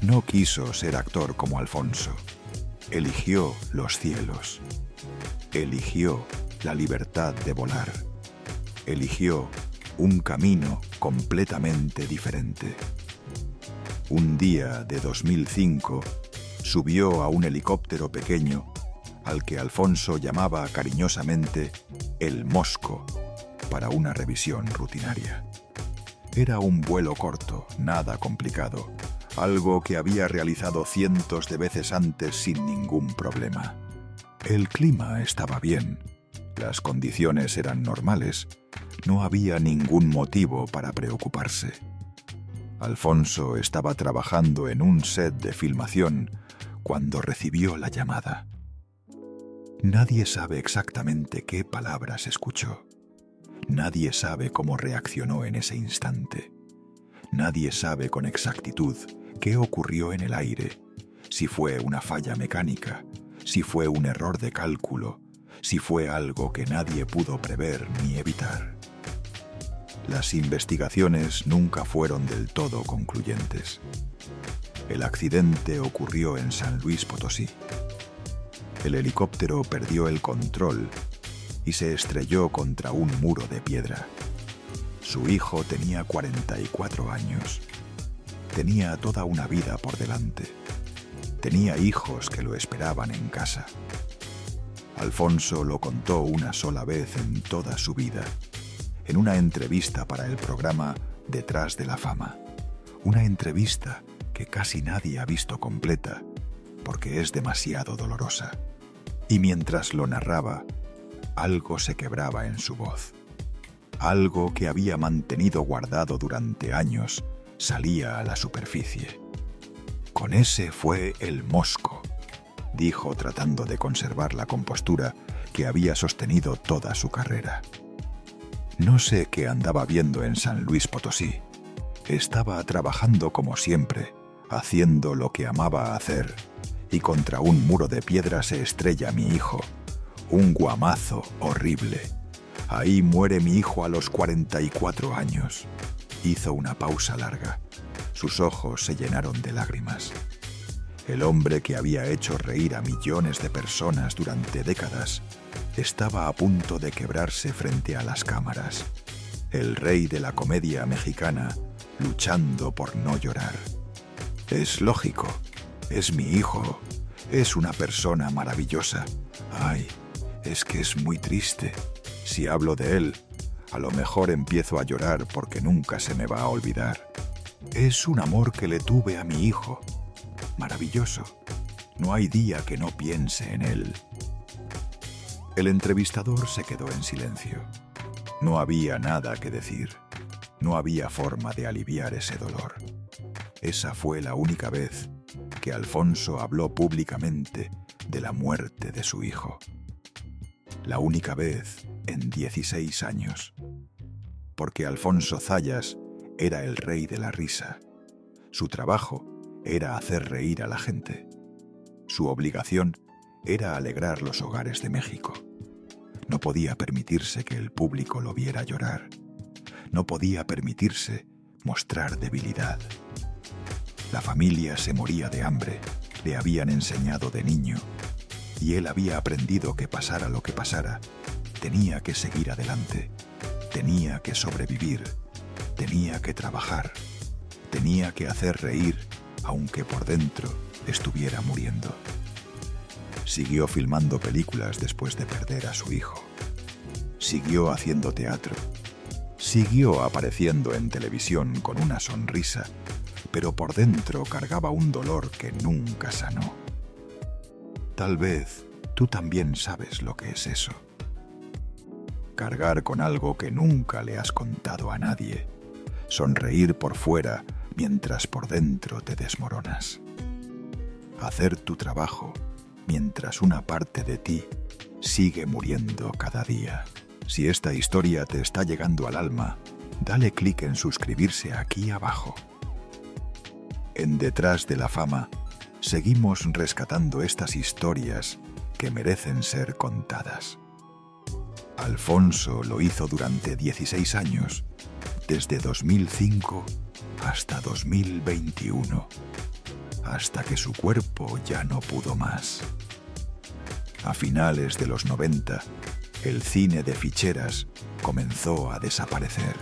S1: No quiso ser actor como Alfonso. Eligió los cielos. Eligió la libertad de volar. Eligió un camino completamente diferente. Un día de 2005, subió a un helicóptero pequeño al que Alfonso llamaba cariñosamente el Mosco para una revisión rutinaria. Era un vuelo corto, nada complicado, algo que había realizado cientos de veces antes sin ningún problema. El clima estaba bien, las condiciones eran normales, no había ningún motivo para preocuparse. Alfonso estaba trabajando en un set de filmación cuando recibió la llamada. Nadie sabe exactamente qué palabras escuchó. Nadie sabe cómo reaccionó en ese instante. Nadie sabe con exactitud qué ocurrió en el aire, si fue una falla mecánica, si fue un error de cálculo, si fue algo que nadie pudo prever ni evitar. Las investigaciones nunca fueron del todo concluyentes. El accidente ocurrió en San Luis Potosí. El helicóptero perdió el control y se estrelló contra un muro de piedra. Su hijo tenía 44 años. Tenía toda una vida por delante. Tenía hijos que lo esperaban en casa. Alfonso lo contó una sola vez en toda su vida, en una entrevista para el programa Detrás de la Fama. Una entrevista que casi nadie ha visto completa, porque es demasiado dolorosa. Y mientras lo narraba, algo se quebraba en su voz. Algo que había mantenido guardado durante años salía a la superficie. Con ese fue el Mosco, dijo tratando de conservar la compostura que había sostenido toda su carrera. No sé qué andaba viendo en San Luis Potosí. Estaba trabajando como siempre, haciendo lo que amaba hacer, y contra un muro de piedra se estrella mi hijo. Un guamazo horrible. Ahí muere mi hijo a los 44 años. Hizo una pausa larga. Sus ojos se llenaron de lágrimas. El hombre que había hecho reír a millones de personas durante décadas estaba a punto de quebrarse frente a las cámaras. El rey de la comedia mexicana luchando por no llorar. Es lógico, es mi hijo, es una persona maravillosa. Ay, es que es muy triste. Si hablo de él, a lo mejor empiezo a llorar porque nunca se me va a olvidar. Es un amor que le tuve a mi hijo. Maravilloso. No hay día que no piense en él. El entrevistador se quedó en silencio. No había nada que decir. No había forma de aliviar ese dolor. Esa fue la única vez que Alfonso habló públicamente de la muerte de su hijo. La única vez en 16 años. Porque Alfonso Zayas era el rey de la risa. Su trabajo era hacer reír a la gente. Su obligación era alegrar los hogares de México. No podía permitirse que el público lo viera llorar. No podía permitirse mostrar debilidad. La familia se moría de hambre, le habían enseñado de niño, y él había aprendido que pasara lo que pasara, tenía que seguir adelante, tenía que sobrevivir, tenía que trabajar, tenía que hacer reír, aunque por dentro estuviera muriendo. Siguió filmando películas después de perder a su hijo. Siguió haciendo teatro. Siguió apareciendo en televisión con una sonrisa, pero por dentro cargaba un dolor que nunca sanó. Tal vez tú también sabes lo que es eso. Cargar con algo que nunca le has contado a nadie. Sonreír por fuera mientras por dentro te desmoronas. Hacer tu trabajo mientras una parte de ti sigue muriendo cada día. Si esta historia te está llegando al alma, dale clic en suscribirse aquí abajo. En Detrás de la Fama, seguimos rescatando estas historias que merecen ser contadas. Alfonso lo hizo durante 16 años, desde 2005 hasta 2021, hasta que su cuerpo ya no pudo más. A finales de los 90, el cine de ficheras comenzó a desaparecer.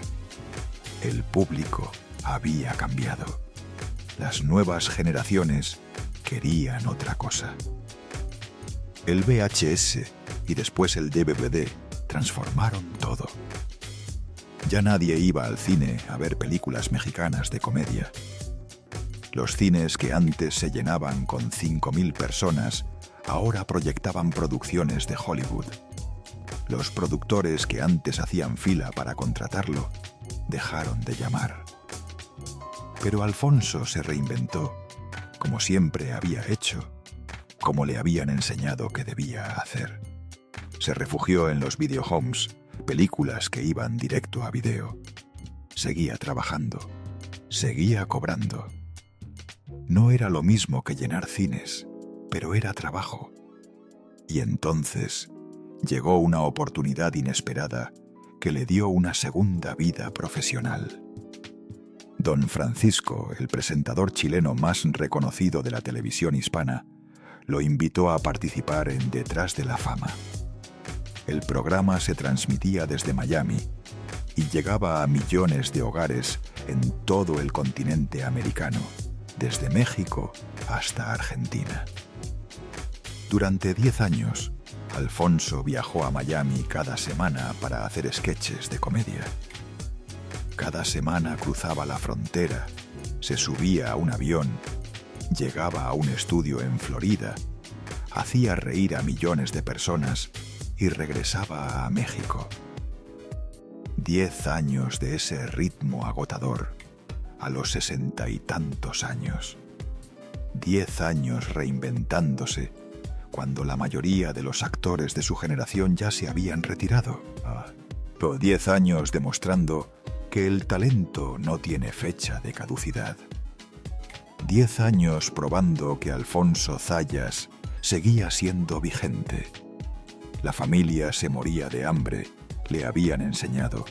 S1: El público había cambiado. Las nuevas generaciones querían otra cosa. El VHS y después el DVD transformaron todo. Ya nadie iba al cine a ver películas mexicanas de comedia. Los cines que antes se llenaban con 5.000 personas, ahora proyectaban producciones de Hollywood. Los productores que antes hacían fila para contratarlo, dejaron de llamar. Pero Alfonso se reinventó, como siempre había hecho, como le habían enseñado que debía hacer. Se refugió en los videohomes, películas que iban directo a video. Seguía trabajando, seguía cobrando. No era lo mismo que llenar cines, pero era trabajo. Y entonces llegó una oportunidad inesperada que le dio una segunda vida profesional. Don Francisco, el presentador chileno más reconocido de la televisión hispana, lo invitó a participar en Detrás de la Fama. El programa se transmitía desde Miami y llegaba a millones de hogares en todo el continente americano, desde México hasta Argentina. Durante 10 años, Alfonso viajó a Miami cada semana para hacer sketches de comedia. Cada semana cruzaba la frontera, se subía a un avión, llegaba a un estudio en Florida, hacía reír a millones de personas y regresaba a México. 10 años de ese ritmo agotador, a los 60 y tantos años. 10 años reinventándose, cuando la mayoría de los actores de su generación ya se habían retirado. 10 años demostrando que el talento no tiene fecha de caducidad. 10 años probando que Alfonso Zayas seguía siendo vigente. La familia se moría de hambre, le habían enseñado,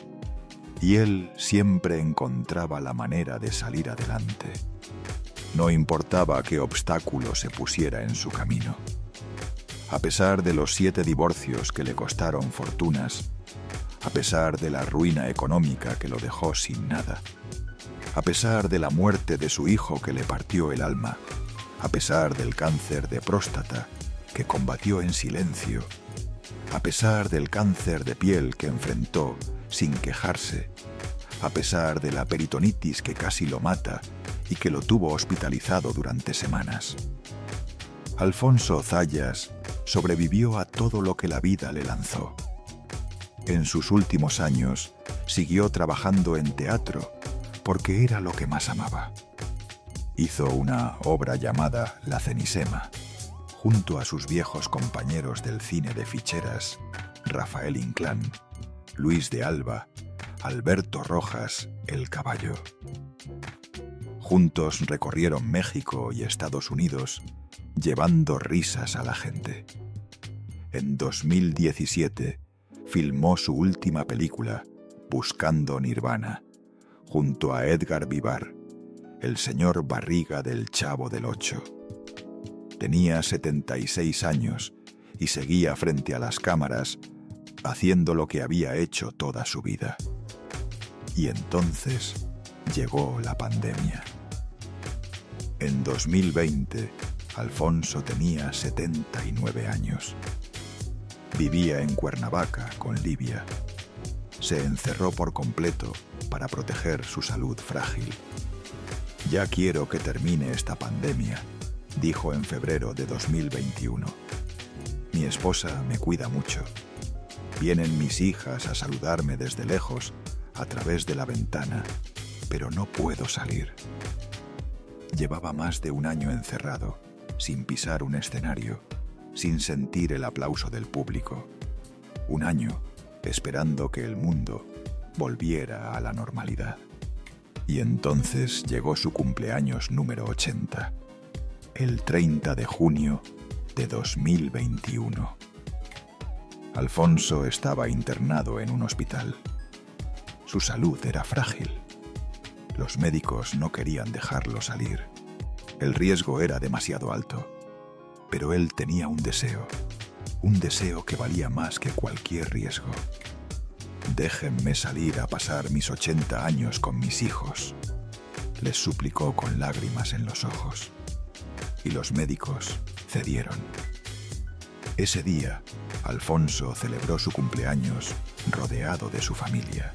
S1: y él siempre encontraba la manera de salir adelante. No importaba qué obstáculo se pusiera en su camino. A pesar de los 7 divorcios que le costaron fortunas, a pesar de la ruina económica que lo dejó sin nada, a pesar de la muerte de su hijo que le partió el alma, a pesar del cáncer de próstata que combatió en silencio, a pesar del cáncer de piel que enfrentó sin quejarse, a pesar de la peritonitis que casi lo mata y que lo tuvo hospitalizado durante semanas. Alfonso Zayas sobrevivió a todo lo que la vida le lanzó. En sus últimos años siguió trabajando en teatro porque era lo que más amaba. Hizo una obra llamada La Cenisema, junto a sus viejos compañeros del cine de ficheras, Rafael Inclán, Luis de Alba, Alberto Rojas, El Caballo. Juntos recorrieron México y Estados Unidos, llevando risas a la gente. En 2017, filmó su última película, Buscando Nirvana, junto a Edgar Vivar, el señor Barriga del Chavo del Ocho. Tenía 76 años y seguía frente a las cámaras, haciendo lo que había hecho toda su vida. Y entonces llegó la pandemia. En 2020, Alfonso tenía 79 años. Vivía en Cuernavaca con Livia. se encerró por completo para proteger su salud frágil. «Ya quiero que termine esta pandemia», dijo en febrero de 2021. «Mi esposa me cuida mucho. Vienen mis hijas a saludarme desde lejos, a través de la ventana, pero no puedo salir». Llevaba más de un año encerrado, sin pisar un escenario, sin sentir el aplauso del público. Un año esperando que el mundo volviera a la normalidad. Y entonces llegó su cumpleaños número 80, el 30 de junio de 2021. Alfonso estaba internado en un hospital. Su salud era frágil. Los médicos no querían dejarlo salir. El riesgo era demasiado alto. Pero él tenía un deseo que valía más que cualquier riesgo. «Déjenme salir a pasar mis 80 años con mis hijos», les suplicó con lágrimas en los ojos. Y los médicos cedieron. Ese día, Alfonso celebró su cumpleaños rodeado de su familia.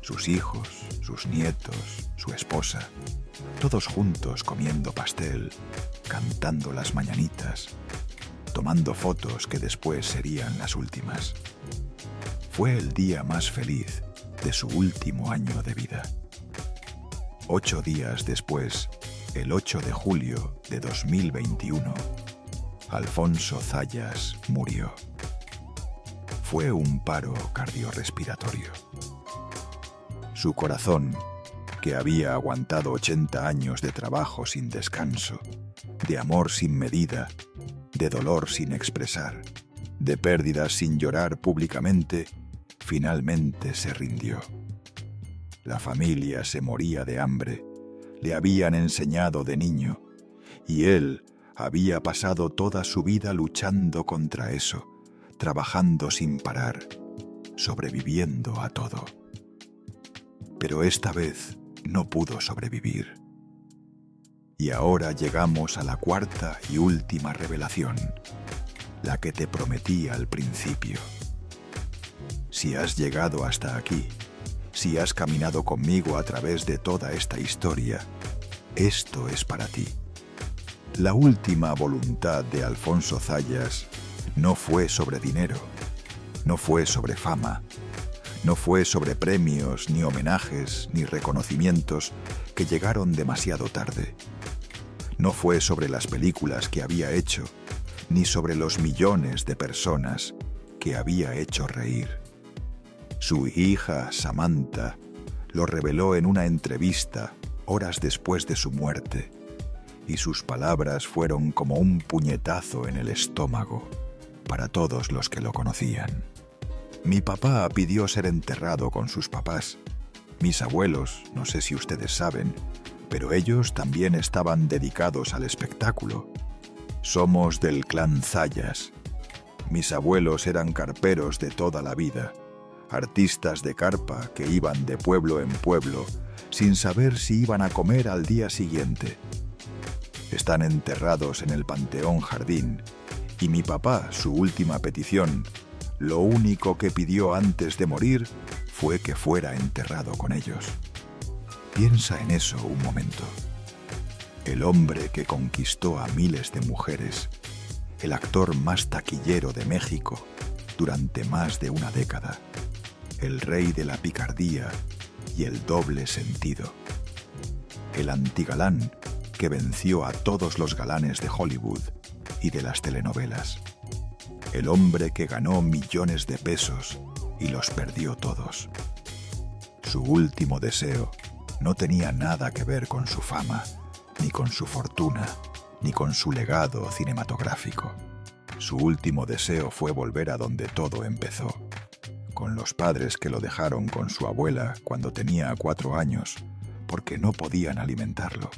S1: Sus hijos, sus nietos, su esposa, todos juntos comiendo pastel, cantando las mañanitas, tomando fotos que después serían las últimas. Fue el día más feliz de su último año de vida. 8 días después, el 8 de julio de 2021, Alfonso Zayas murió. Fue un paro cardiorrespiratorio. Su corazón, que había aguantado 80 años de trabajo sin descanso, de amor sin medida, de dolor sin expresar, de pérdidas sin llorar públicamente, finalmente se rindió. La familia se moría de hambre, le habían enseñado de niño, y él había pasado toda su vida luchando contra eso, trabajando sin parar, sobreviviendo a todo. Pero esta vez no pudo sobrevivir. Y ahora llegamos a la cuarta y última revelación, la que te prometí al principio. Si has llegado hasta aquí, si has caminado conmigo a través de toda esta historia, esto es para ti. La última voluntad de Alfonso Zayas no fue sobre dinero, no fue sobre fama, no fue sobre premios, ni homenajes, ni reconocimientos que llegaron demasiado tarde. No fue sobre las películas que había hecho, ni sobre los millones de personas que había hecho reír. Su hija, Samantha, lo reveló en una entrevista horas después de su muerte, y sus palabras fueron como un puñetazo en el estómago para todos los que lo conocían. Mi papá pidió ser enterrado con sus papás. Mis abuelos, no sé si ustedes saben, pero ellos también estaban dedicados al espectáculo. Somos del clan Zayas. Mis abuelos eran carperos de toda la vida, artistas de carpa que iban de pueblo en pueblo sin saber si iban a comer al día siguiente. Están enterrados en el Panteón Jardín, y mi papá, su última petición, lo único que pidió antes de morir, fue que fuera enterrado con ellos. Piensa en eso un momento. El hombre que conquistó a miles de mujeres, el actor más taquillero de México durante más de una década, el rey de la picardía y el doble sentido, el antigalán que venció a todos los galanes de Hollywood y de las telenovelas, el hombre que ganó millones de pesos y los perdió todos. Su último deseo no tenía nada que ver con su fama, ni con su fortuna, ni con su legado cinematográfico. Su último deseo fue volver a donde todo empezó, con los padres que lo dejaron con su abuela cuando tenía 4 años, porque no podían alimentarlo,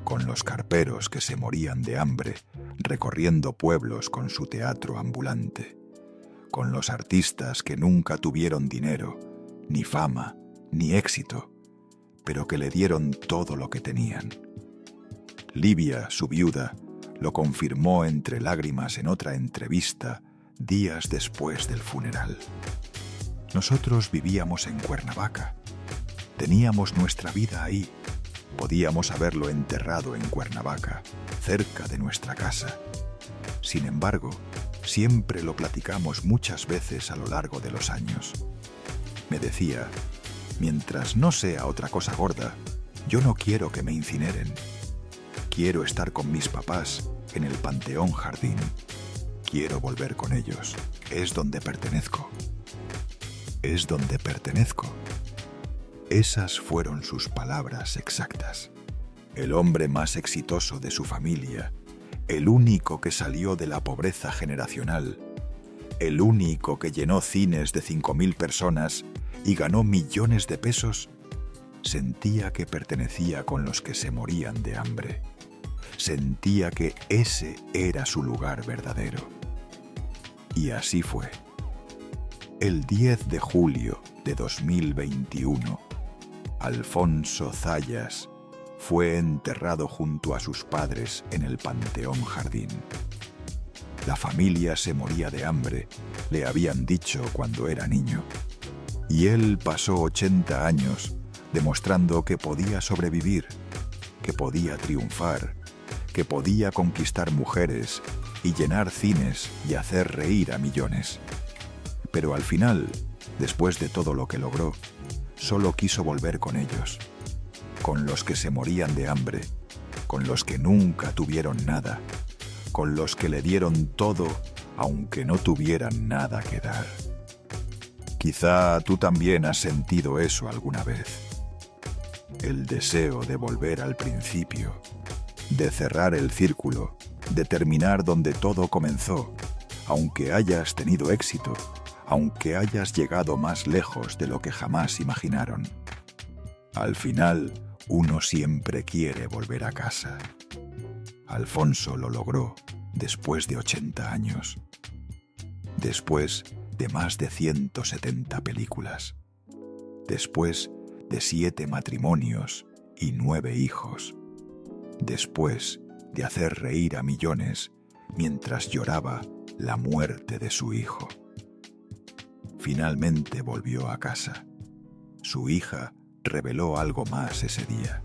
S1: con los carperos que se morían de hambre recorriendo pueblos con su teatro ambulante, con los artistas que nunca tuvieron dinero, ni fama, ni éxito, pero que le dieron todo lo que tenían. Livia, su viuda, lo confirmó entre lágrimas en otra entrevista días después del funeral. Nosotros vivíamos en Cuernavaca. Teníamos nuestra vida ahí. Podíamos haberlo enterrado en Cuernavaca, cerca de nuestra casa. Sin embargo, siempre lo platicamos muchas veces a lo largo de los años. Me decía, mientras no sea otra cosa gorda, yo no quiero que me incineren. Quiero estar con mis papás en el Panteón Jardín. Quiero volver con ellos. Es donde pertenezco. Es donde pertenezco. Esas fueron sus palabras exactas. El hombre más exitoso de su familia, el único que salió de la pobreza generacional, el único que llenó cines de 5.000 personas y ganó millones de pesos, sentía que pertenecía con los que se morían de hambre. Sentía que ese era su lugar verdadero. Y así fue. El 10 de julio de 2021, Alfonso Zayas fue enterrado junto a sus padres en el Panteón Jardín. La familia se moría de hambre, le habían dicho cuando era niño. Y él pasó 80 años demostrando que podía sobrevivir, que podía triunfar, que podía conquistar mujeres y llenar cines y hacer reír a millones. Pero al final, después de todo lo que logró, solo quiso volver con ellos, con los que se morían de hambre, con los que nunca tuvieron nada, con los que le dieron todo aunque no tuvieran nada que dar. Quizá tú también has sentido eso alguna vez. El deseo de volver al principio, de cerrar el círculo, de terminar donde todo comenzó, aunque hayas tenido éxito, aunque hayas llegado más lejos de lo que jamás imaginaron. Al final, uno siempre quiere volver a casa. Alfonso lo logró después de 80 años. Después de más de 170 películas. Después de 7 matrimonios y 9 hijos. Después de hacer reír a millones mientras lloraba la muerte de su hijo. Finalmente volvió a casa. Su hija reveló algo más ese día.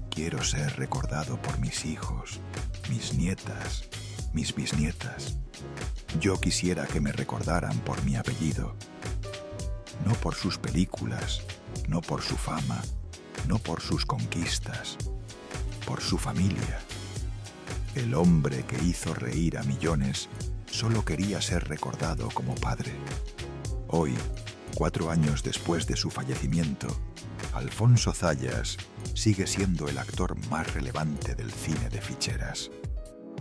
S1: Quiero ser recordado por mis hijos, mis nietas, mis bisnietas. Yo quisiera que me recordaran por mi apellido. No por sus películas, no por su fama, no por sus conquistas, por su familia. El hombre que hizo reír a millones solo quería ser recordado como padre. Hoy, 4 años después de su fallecimiento, Alfonso Zayas sigue siendo el actor más relevante del cine de ficheras.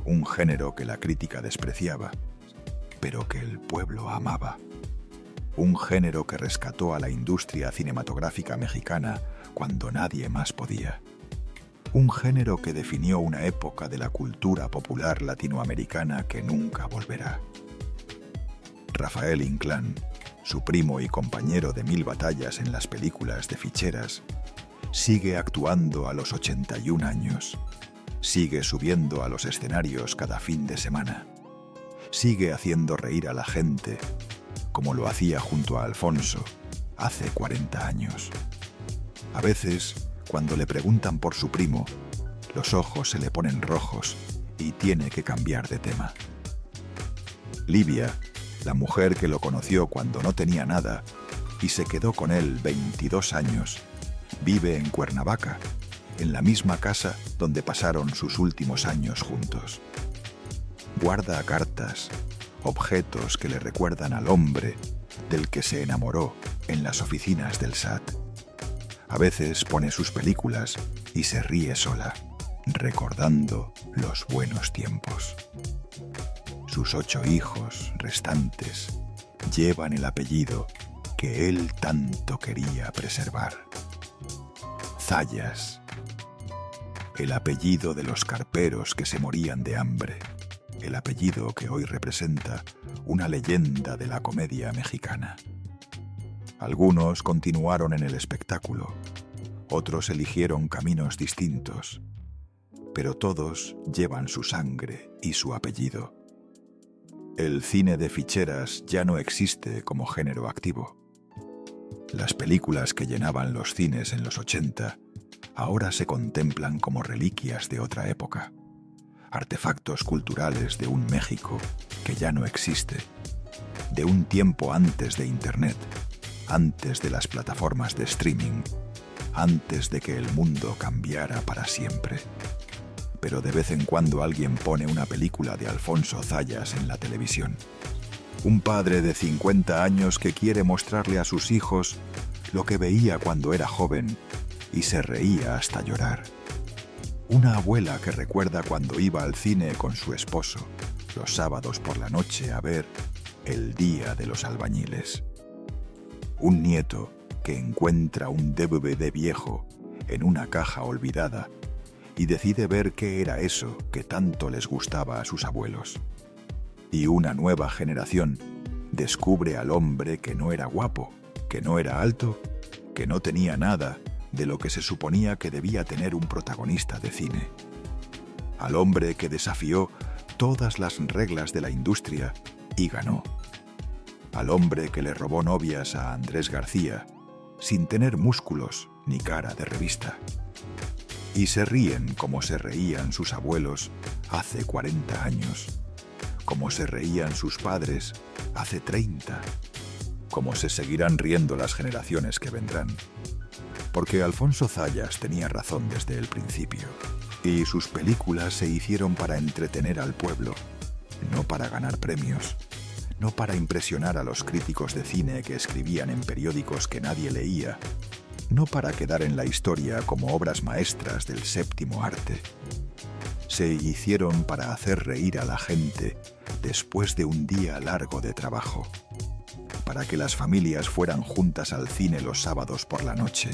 S1: Un género que la crítica despreciaba, pero que el pueblo amaba. Un género que rescató a la industria cinematográfica mexicana cuando nadie más podía. Un género que definió una época de la cultura popular latinoamericana que nunca volverá. Rafael Inclán, su primo y compañero de 1000 batallas en las películas de ficheras, sigue actuando a los 81 años. Sigue subiendo a los escenarios cada fin de semana. Sigue haciendo reír a la gente, como lo hacía junto a Alfonso hace 40 años. A veces, cuando le preguntan por su primo, los ojos se le ponen rojos y tiene que cambiar de tema. Livia, la mujer que lo conoció cuando no tenía nada y se quedó con él 22 años, vive en Cuernavaca, en la misma casa donde pasaron sus últimos años juntos. Guarda cartas, objetos que le recuerdan al hombre del que se enamoró en las oficinas del SAT. A veces pone sus películas y se ríe sola, recordando los buenos tiempos. Sus 8 hijos restantes llevan el apellido que él tanto quería preservar. Zayas, el apellido de los carperos que se morían de hambre, el apellido que hoy representa una leyenda de la comedia mexicana. Algunos continuaron en el espectáculo, otros eligieron caminos distintos, pero todos llevan su sangre y su apellido. El cine de ficheras ya no existe como género activo. Las películas que llenaban los cines en los 80 ahora se contemplan como reliquias de otra época, artefactos culturales de un México que ya no existe, de un tiempo antes de Internet, antes de las plataformas de streaming, antes de que el mundo cambiara para siempre. Pero de vez en cuando alguien pone una película de Alfonso Zayas en la televisión. Un padre de 50 años que quiere mostrarle a sus hijos lo que veía cuando era joven y se reía hasta llorar. Una abuela que recuerda cuando iba al cine con su esposo los sábados por la noche a ver El Día de los Albañiles. Un nieto que encuentra un DVD viejo en una caja olvidada y decide ver qué era eso que tanto les gustaba a sus abuelos. Y una nueva generación descubre al hombre que no era guapo, que no era alto, que no tenía nada de lo que se suponía que debía tener un protagonista de cine. Al hombre que desafió todas las reglas de la industria y ganó. Al hombre que le robó novias a Andrés García sin tener músculos ni cara de revista. Y se ríen como se reían sus abuelos hace 40 años, como se reían sus padres hace 30, como se seguirán riendo las generaciones que vendrán. Porque Alfonso Zayas tenía razón desde el principio, y sus películas se hicieron para entretener al pueblo, no para ganar premios, no para impresionar a los críticos de cine que escribían en periódicos que nadie leía, no para quedar en la historia como obras maestras del séptimo arte. Se hicieron para hacer reír a la gente después de un día largo de trabajo, para que las familias fueran juntas al cine los sábados por la noche,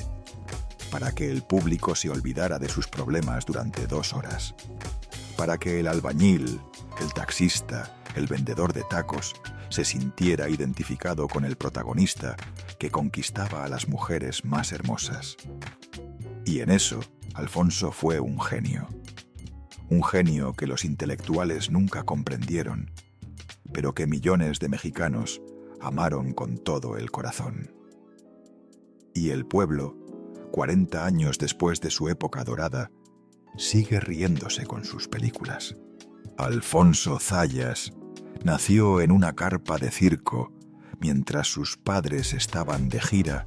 S1: para que el público se olvidara de sus problemas durante 2 horas, para que el albañil, el taxista, el vendedor de tacos se sintiera identificado con el protagonista que conquistaba a las mujeres más hermosas. Y en eso, Alfonso fue un genio que los intelectuales nunca comprendieron, pero que millones de mexicanos amaron con todo el corazón. Y el pueblo, 40 años después de su época dorada, sigue riéndose con sus películas. Alfonso Zayas nació en una carpa de circo mientras sus padres estaban de gira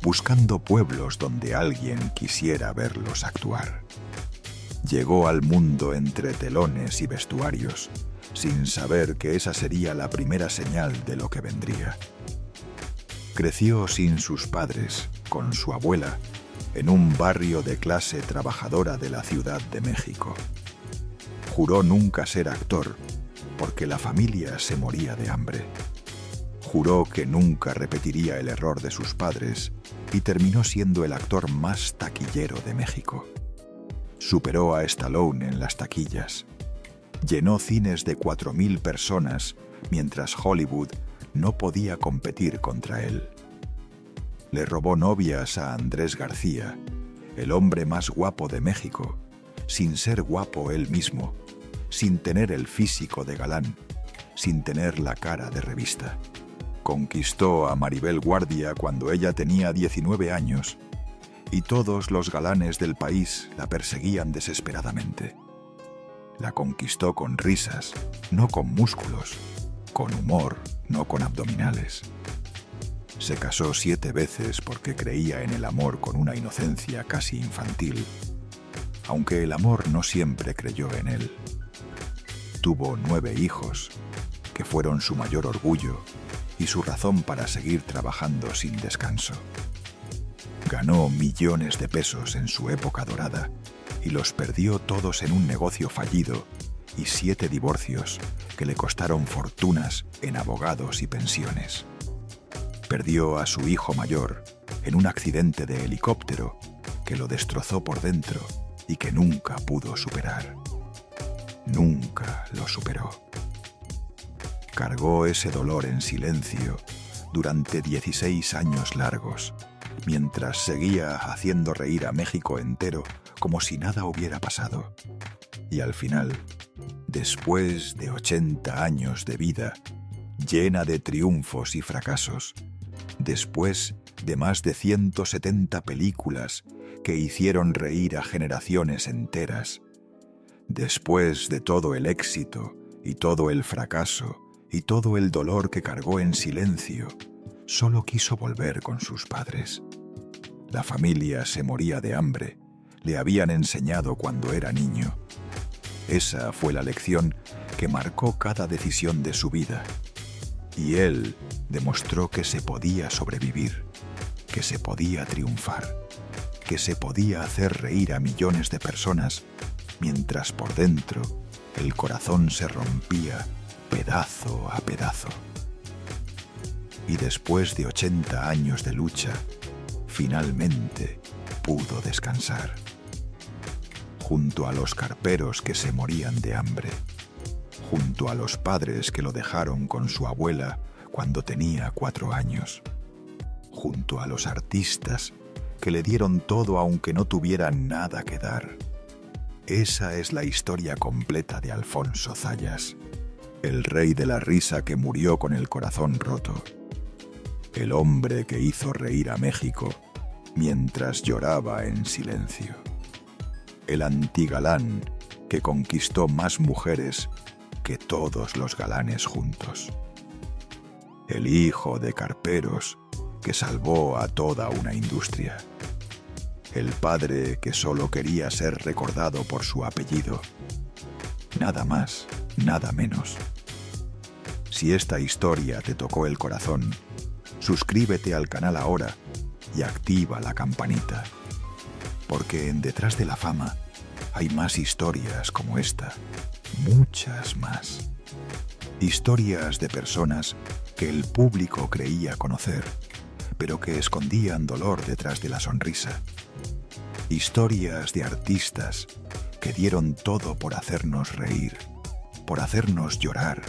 S1: buscando pueblos donde alguien quisiera verlos actuar. Llegó al mundo entre telones y vestuarios, sin saber que esa sería la primera señal de lo que vendría. Creció sin sus padres, con su abuela, en un barrio de clase trabajadora de la Ciudad de México. Juró nunca ser actor, porque la familia se moría de hambre. Juró que nunca repetiría el error de sus padres y terminó siendo el actor más taquillero de México. Superó a Stallone en las taquillas. Llenó cines de 4.000 personas mientras Hollywood no podía competir contra él. Le robó novias a Andrés García, el hombre más guapo de México, sin ser guapo él mismo, sin tener el físico de galán, sin tener la cara de revista. Conquistó a Maribel Guardia cuando ella tenía 19 años y todos los galanes del país la perseguían desesperadamente. La conquistó con risas, no con músculos, con humor, no con abdominales. Se casó 7 veces porque creía en el amor con una inocencia casi infantil, aunque el amor no siempre creyó en él. Tuvo 9 hijos, que fueron su mayor orgullo y su razón para seguir trabajando sin descanso. Ganó millones de pesos en su época dorada y los perdió todos en un negocio fallido y 7 divorcios que le costaron fortunas en abogados y pensiones. Perdió a su hijo mayor en un accidente de helicóptero que lo destrozó por dentro y que nunca pudo superar. Nunca lo superó. Cargó ese dolor en silencio durante 16 años largos, mientras seguía haciendo reír a México entero como si nada hubiera pasado. Y al final, Después de 80 años de vida, llena de triunfos y fracasos, después de más de 170 películas que hicieron reír a generaciones enteras, después de todo el éxito y todo el fracaso y todo el dolor que cargó en silencio, solo quiso volver con sus padres. La familia se moría de hambre, le habían enseñado cuando era niño. Esa fue la lección que marcó cada decisión de su vida. Y él demostró que se podía sobrevivir, que se podía triunfar, que se podía hacer reír a millones de personas, mientras por dentro el corazón se rompía pedazo a pedazo. Y después de 80 años de lucha, finalmente pudo descansar. Junto a los carperos que se morían de hambre, junto a los padres que lo dejaron con su abuela cuando tenía 4 años, junto a los artistas que le dieron todo aunque no tuvieran nada que dar. Esa es la historia completa de Alfonso Zayas, el rey de la risa que murió con el corazón roto, el hombre que hizo reír a México mientras lloraba en silencio, el antigalán que conquistó más mujeres que todos los galanes juntos, el hijo de carperos que salvó a toda una industria, el padre que solo quería ser recordado por su apellido. Nada más, nada menos. Si esta historia te tocó el corazón, suscríbete al canal ahora y activa la campanita, porque en Detrás de la Fama hay más historias como esta, muchas más. Historias de personas que el público creía conocer, pero que escondían dolor detrás de la sonrisa. Historias de artistas que dieron todo por hacernos reír, por hacernos llorar,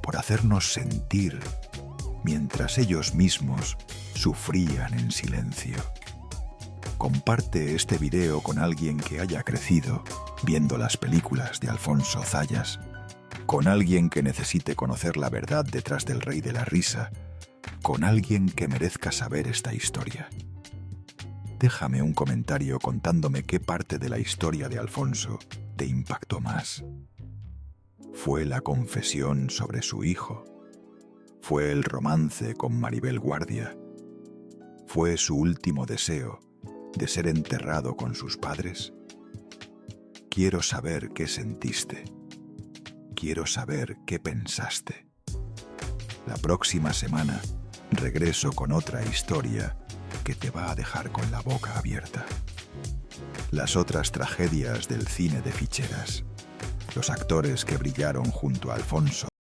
S1: por hacernos sentir, mientras ellos mismos sufrían en silencio. Comparte este video con alguien que haya crecido viendo las películas de Alfonso Zayas, con alguien que necesite conocer la verdad detrás del rey de la risa, con alguien que merezca saber esta historia. Déjame un comentario contándome qué parte de la historia de Alfonso te impactó más. ¿Fue la confesión sobre su hijo? ¿Fue el romance con Maribel Guardia? ¿Fue su último deseo de ser enterrado con sus padres? Quiero saber qué sentiste. Quiero saber qué pensaste. La próxima semana regreso con otra historia que te va a dejar con la boca abierta. Las otras tragedias del cine de ficheras. Los actores que brillaron junto a Alfonso